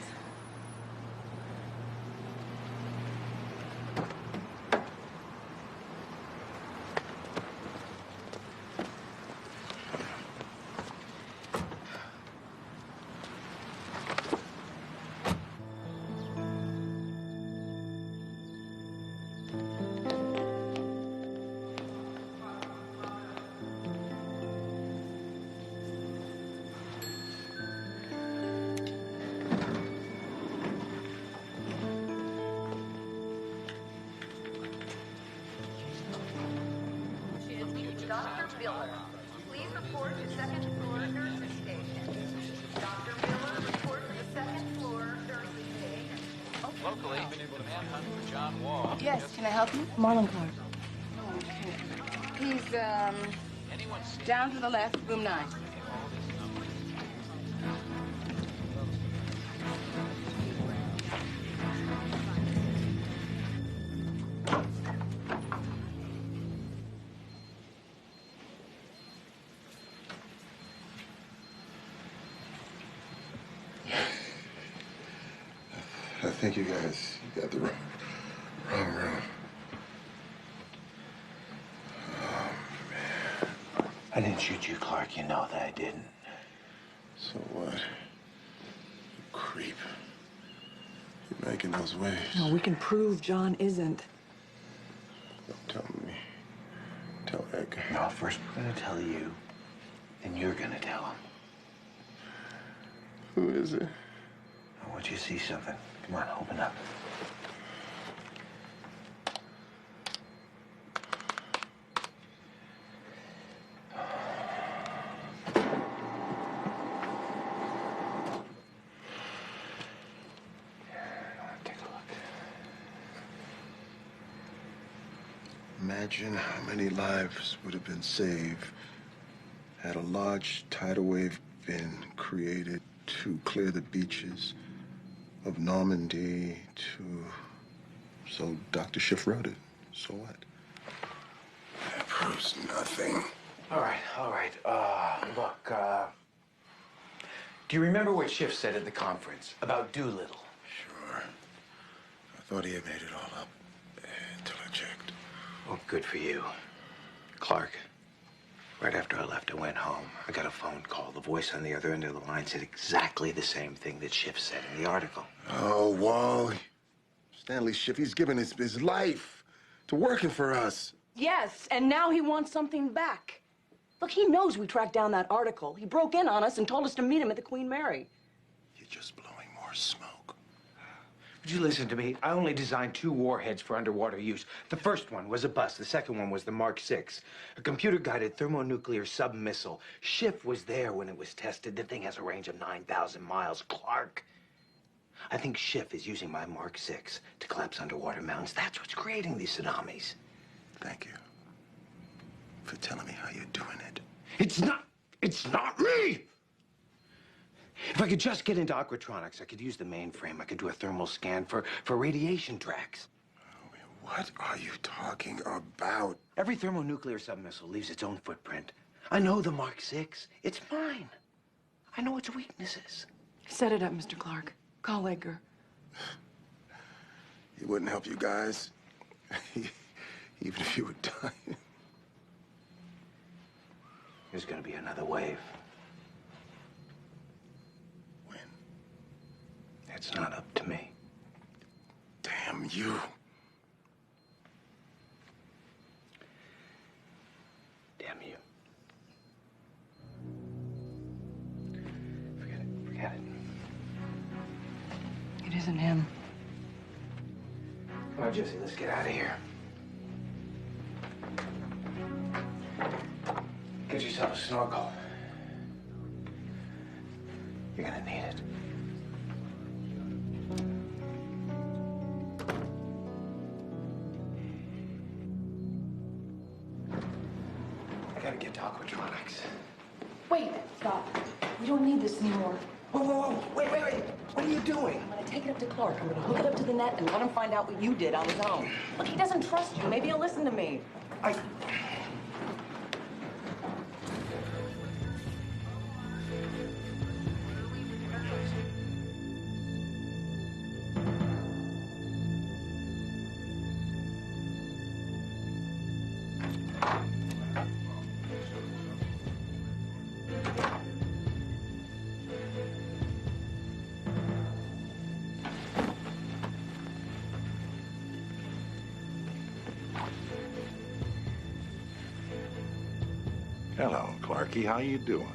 Miller, please report to second floor nurses station. Dr. Miller, report to the second floor nurses station. Locally, been able to manhunt for John Wall. Yes, can I help you? Marlon Clark. Okay. He's, down to the left, room 9. I think you guys got the wrong room. Oh, man. I didn't shoot you, Clark. You know that I didn't. So what? You creep. You're making those waves. No, we can prove John isn't. Don't tell me. Tell Edgar. No, first we're gonna tell you, then you're gonna tell him. Who is it? I want you to see something. Come on, open up. Imagine how many lives would have been saved had a large tidal wave been created to clear the beaches of Normandy to... So Dr. Schiff wrote it. So what? That proves nothing. All right. Look, do you remember what Schiff said at the conference about Doolittle? Sure. I thought he had made it all up until I checked. Well, good for you. Clark, right after I left, I went home. I got a phone call. The voice on the other end of the line said exactly the same thing that Schiff said in the article. Oh, Wall. Stanley Schiff, he's given his life to working for us. Yes, and now he wants something back. Look, he knows we tracked down that article. He broke in on us and told us to meet him at the Queen Mary. You're just blowing more smoke. Would you listen to me? I only designed 2 warheads for underwater use. The first one was a bust. The second one was the Mark VI, a computer-guided thermonuclear submissile. Schiff was there when it was tested. The thing has a range of 9,000 miles. Clark, I think Schiff is using my Mark VI to collapse underwater mountains. That's what's creating these tsunamis. Thank you for telling me how you're doing it. It's not me! If I could just get into aquatronics, I could use the mainframe. I could do a thermal scan for radiation tracks. What are you talking about? Every thermonuclear submissile leaves its own footprint. I know the Mark VI. It's mine. I know its weaknesses. Set it up, Mr. Clark. Call Edgar. It wouldn't help you guys, even if you were dying. There's gonna be another wave. When? It's not up to me. Damn you. Damn you. Forget it. It isn't him. Come on, Jesse, let's get out of here. Get yourself a snorkel. You're gonna need it. I gotta get to aquatronics. Wait, stop. We don't need this anymore. Whoa. Wait. What are you doing? I'm gonna take it up to Clark. I'm gonna hook it up to the net and let him find out what you did on his own. Look, he doesn't trust you. Maybe he'll listen to me. Hello, Clarky. How you doing?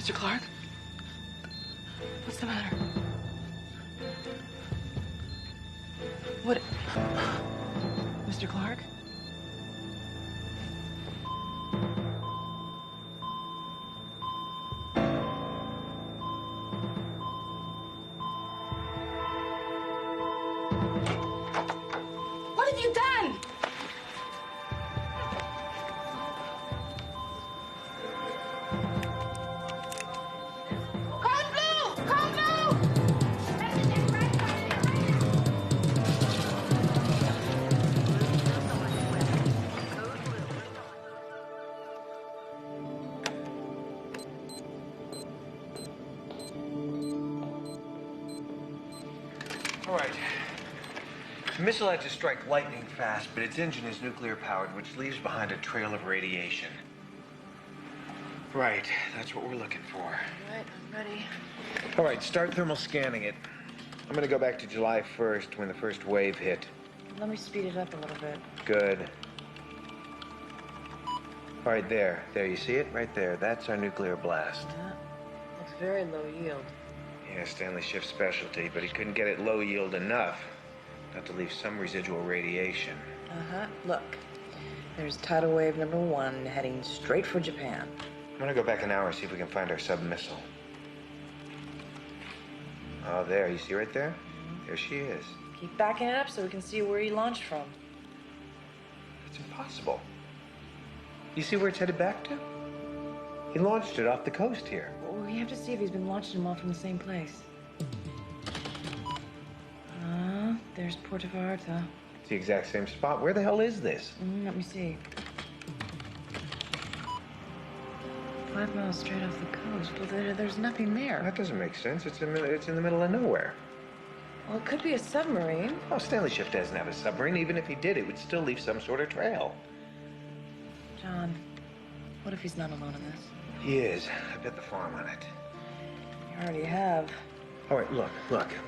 Mr. Clark? What's the matter? What? Mr. Clark? What have you done? Code blue! Code blue! All right. The missile had to strike lightning fast, but its engine is nuclear powered, which leaves behind a trail of radiation. Right, that's what we're looking for. All right, I'm ready. All right, start thermal scanning it. I'm gonna go back to July 1st when the first wave hit. Let me speed it up a little bit. Good. All right, there. There, you see it? Right there. That's our nuclear blast. Yeah. Looks very low yield. Yeah, Stanley Schiff's specialty, but he couldn't get it low yield enough not to leave some residual radiation. Uh-huh. Look. There's tidal wave number 1 heading straight for Japan. I'm gonna go back an hour and see if we can find our sub-missile. Oh, there. You see right there? There she is. Keep backing it up so we can see where he launched from. It's impossible. You see where it's headed back to? He launched it off the coast here. Well, we have to see if he's been launching them all from the same place. There's Puerto Vallarta. It's the exact same spot. Where the hell is this? Let me see. 5 miles straight off the coast. Well, there's nothing there. That doesn't make sense. It's in the middle of nowhere. Well, it could be a submarine. Oh, Stanley Schiff doesn't have a submarine. Even if he did, it would still leave some sort of trail. John, what if he's not alone in this? He is. I bet the farm on it. You already have. All right, look.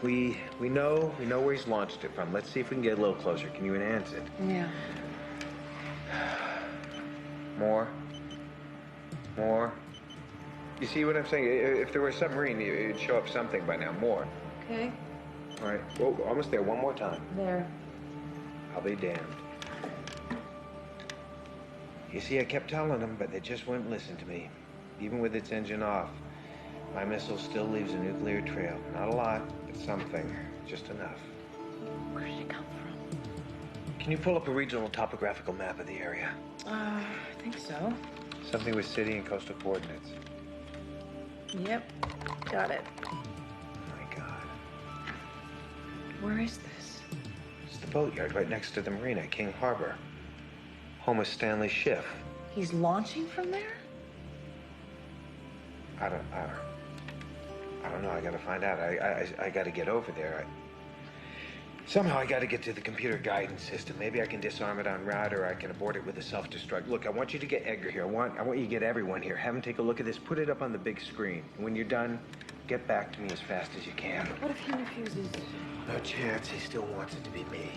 We know where he's launched it from. Let's see if we can get a little closer. Can you enhance it? Yeah. More. You see what I'm saying? If there were a submarine, it'd show up something by now. More. Okay. All right. Oh, almost there. One more time. There. I'll be damned. You see, I kept telling them, but they just wouldn't listen to me. Even with its engine off, my missile still leaves a nuclear trail. Not a lot, but something. Just enough. Where did it come from? Can you pull up a regional topographical map of the area? I think so. Something with city and coastal coordinates. Yep. Got it. My God. Where is this? It's the boatyard right next to the marina, King Harbor. Home of Stanley Schiff. He's launching from there? I don't know. I gotta find out. I gotta get over there. Somehow I gotta get to the computer guidance system. Maybe I can disarm it en route, or I can abort it with a self-destruct. Look, I want you to get Edgar here. I want you to get everyone here. Have him take a look at this. Put it up on the big screen. And when you're done, get back to me as fast as you can. What if he refuses? No chance. He still wants it to be me.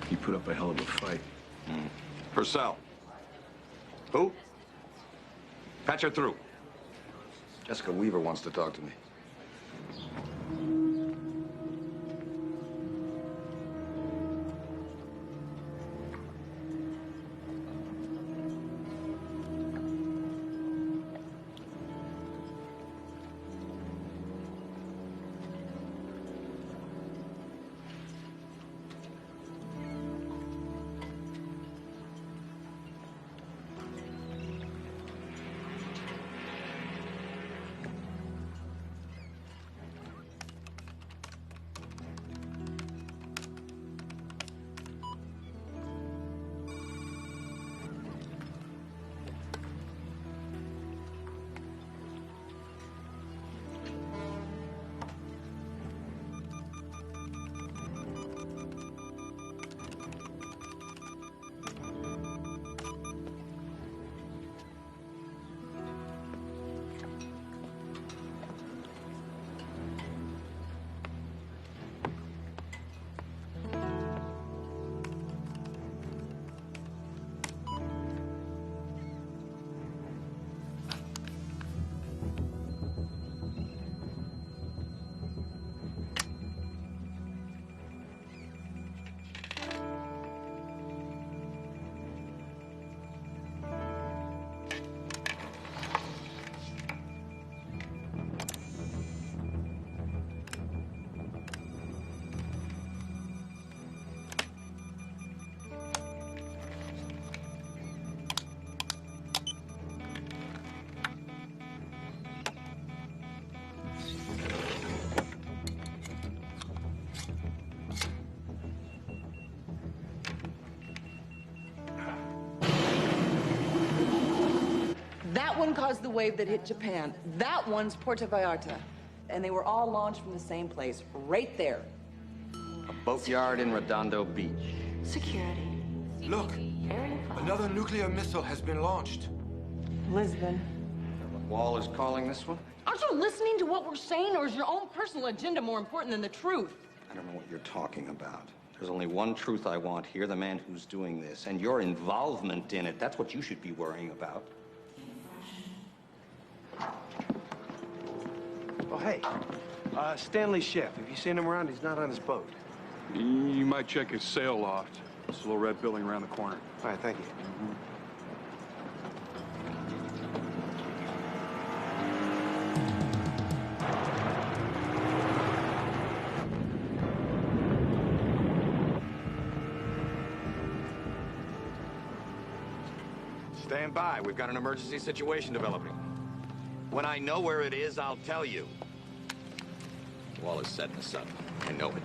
He put up a hell of a fight. Purcell. Who? Patch her through. Jessica Weaver wants to talk to me. one caused the wave that hit Japan. That one's Puerto Vallarta. And they were all launched from the same place, right there. A boatyard in Redondo Beach. Security. Look, another nuclear missile has been launched. Lisbon. Wall is calling this one? Aren't you listening to what we're saying, or is your own personal agenda more important than the truth? I don't know what you're talking about. There's only one truth I want here, the man who's doing this, and your involvement in it. That's what you should be worrying about. Oh, hey, Stanley Schiff. Have you seen him around? He's not on his boat. You might check his sail loft. It's a little red building around the corner. All right, thank you. Stand by. We've got an emergency situation developing. When I know where it is, I'll tell you. Wall is setting us up. I know it.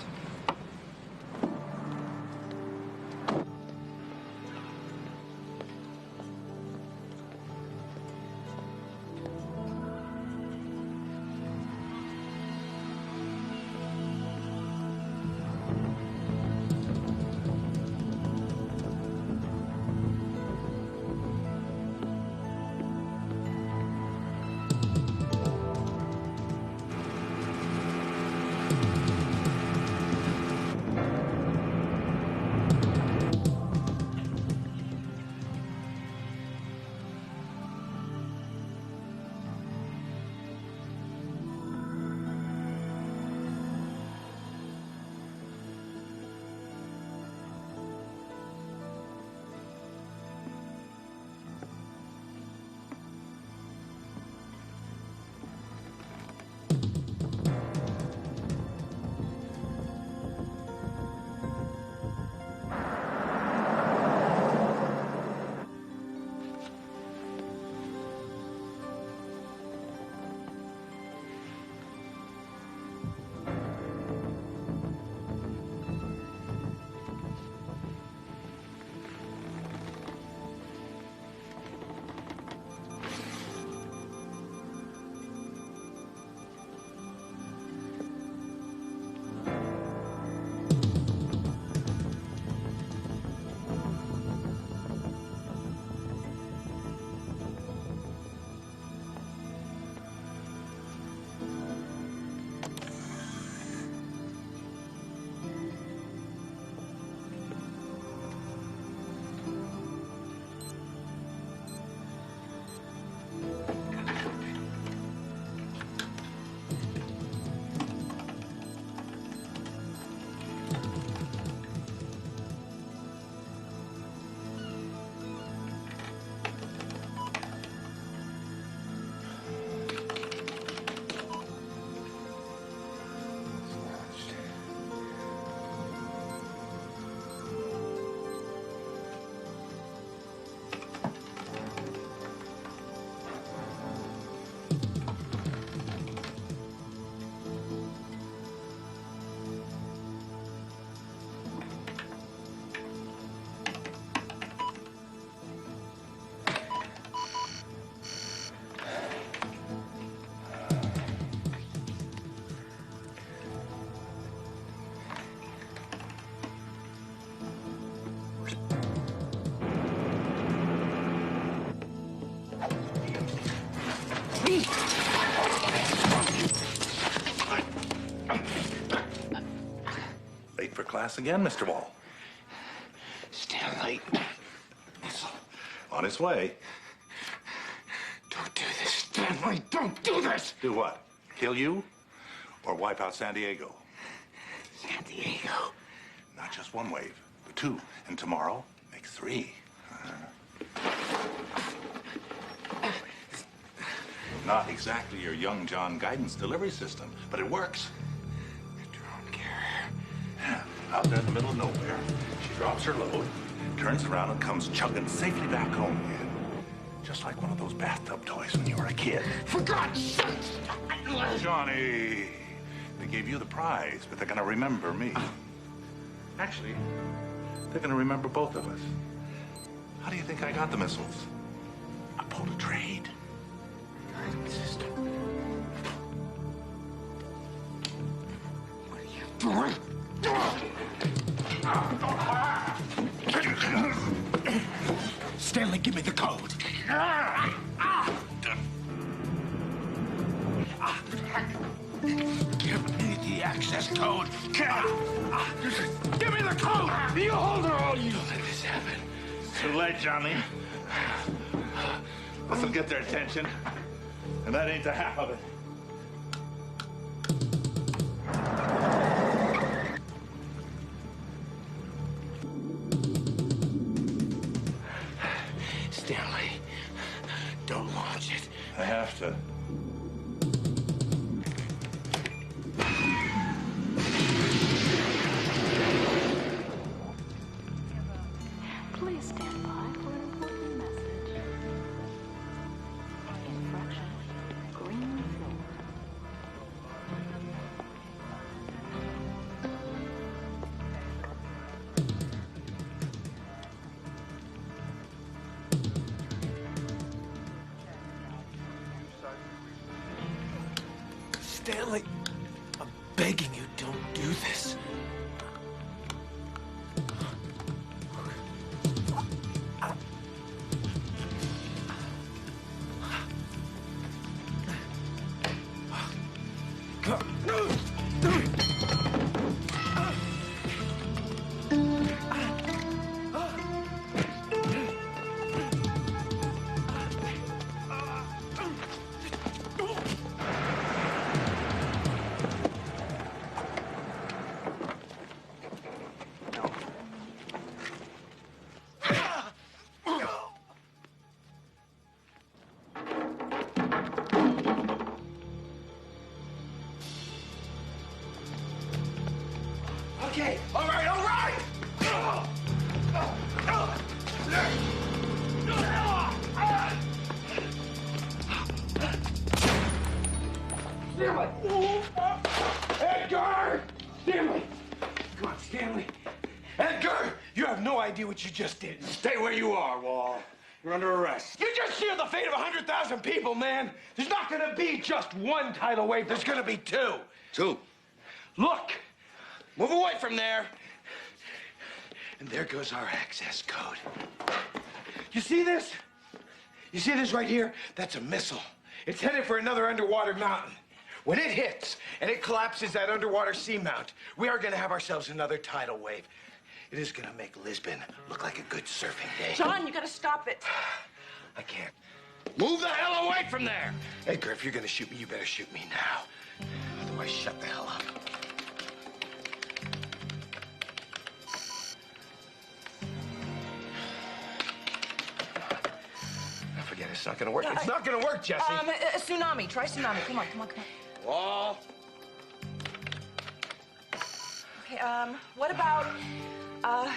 Late for class again, Mr. Wall. Stanley. On his way. Don't do this, Stanley. Don't do this. Do what? Kill you? Or wipe out San Diego? San Diego. Not just one wave, but two. And tomorrow, make three. Not exactly your young John guidance delivery system, but it works. Drone carrier. Yeah, out there in the middle of nowhere, she drops her load, turns around and comes chugging safely back home again. Just like one of those bathtub toys when you were a kid. For God's sake! Johnny, they gave you the prize, but they're gonna remember me. Actually, they're gonna remember both of us. How do you think I got the missiles? I pulled a trade. operating system. What are you doing? Stanley, give me the code. Give me the access code. Give me the code! You hold her all you let this happen. Too late, Johnny. This'll get their attention. And that ain't the half of it. Stanley, don't launch it. I have to. Please stand by for an important message. Infraction. Green film. Stanley, I'm begging you, don't do this. Okay, all right, all right! Stanley! Edgar! Stanley! Come on, Stanley. Edgar, you have no idea what you just did. Stay where you are, Wall. You're under arrest. You just sealed the fate of 100,000 people, man. There's not gonna be just one tidal wave. There's gonna be two. Two. Look, move away from there. And there goes our access code. You see this? You see this right here? That's a missile. It's headed for another underwater mountain. When it hits and it collapses that underwater seamount, we are gonna have ourselves another tidal wave. It is gonna make Lisbon look like a good surfing day. John, you gotta stop it. I can't. Move the hell away from there! Edgar, if you're gonna shoot me, you better shoot me now. Otherwise, shut the hell up. Forget it. It's not gonna work. It's not gonna work, Jesse. Tsunami. Try tsunami. Come on, come on, come on. Wall. Okay, what about,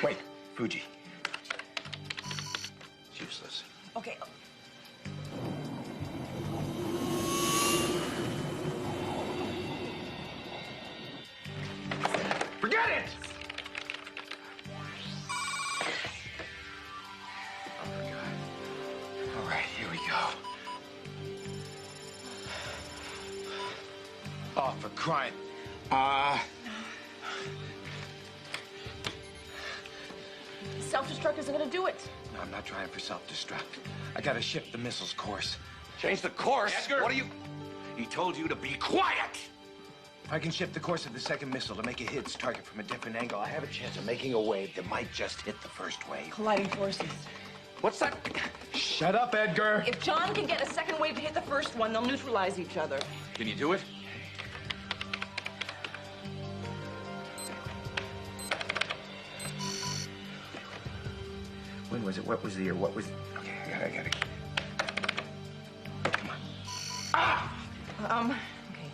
Wait, Fuji. It's useless. Okay. Forget it! All right, here we go. Oh, for crying. Self-destruct isn't gonna do it. No, I'm not trying for self-destruct. I gotta shift the missile's course. Change the course? Edgar! What are you... He told you to be quiet! If I can shift the course of the second missile to make it hit its target from a different angle, I have a chance of making a wave that might just hit the first wave. Colliding forces. What's that? Shut up, Edgar. If John can get a second wave to hit the first one, they'll neutralize each other. Can you do it? When was it? What was the year? What was... Okay, I gotta... Come on. Ah!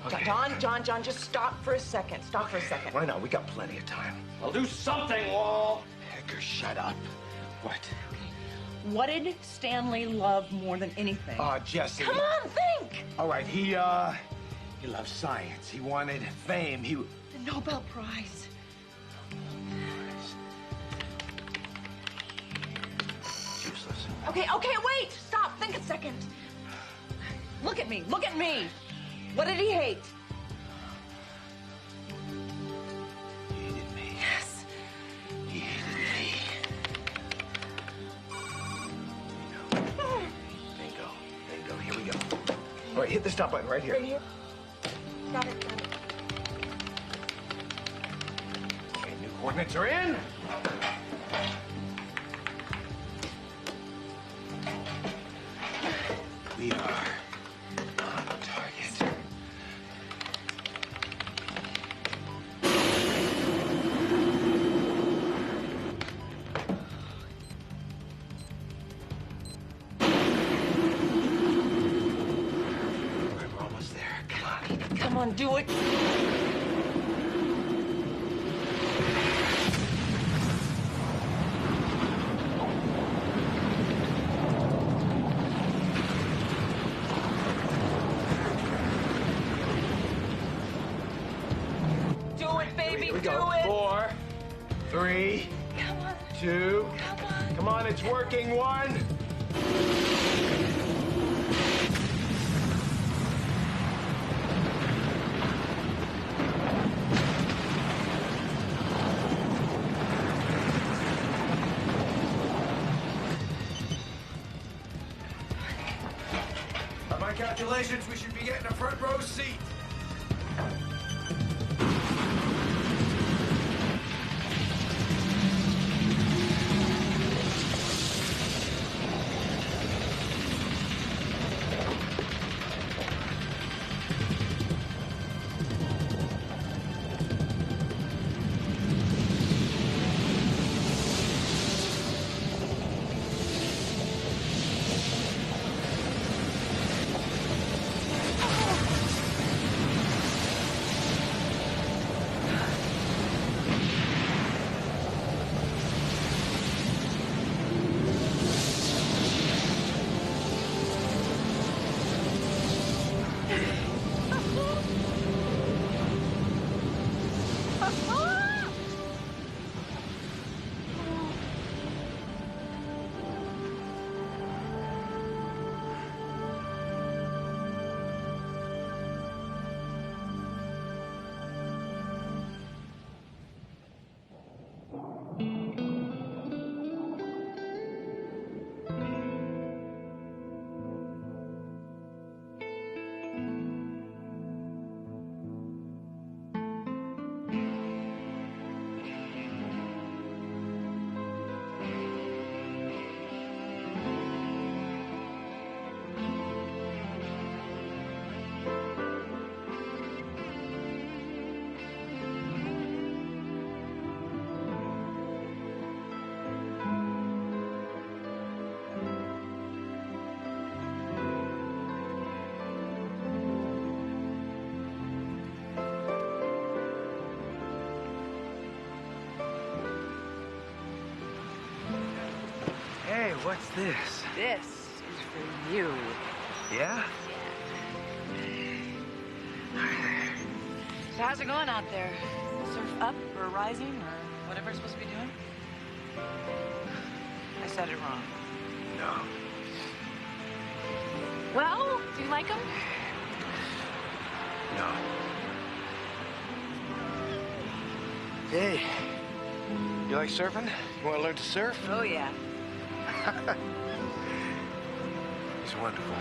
Okay. John, just stop for a second. Stop for a second. Why not? We got plenty of time. I'll do something, Wall! Edgar, shut up. What? What did Stanley love more than anything? Jesse. Come on, think! All right, he loved science. He wanted fame. The Nobel Prize. It's useless. Okay, wait! Stop! Think a second. Look at me. Look at me. What did he hate? He hated me. Yes. He hated me. Bingo. Bingo. Here we go. All right, hit the stop button right here. Right here. Got it. Got it. Okay, new coordinates are in. We are on target. We're almost there. Come on. Come on, do it. Do it, baby. Here we Do go. it. 4, 3, Come on. 2. Come on. Come on, it's working. 1. By my calculations, we should be getting a front row seat. Hey, what's this? This is for you. Yeah? So how's it going out there? Surf up or rising or whatever it's supposed to be doing? I said it wrong. No. Well, do you like them? No. Hey, you like surfing? You want to learn to surf? Oh, yeah. It's wonderful.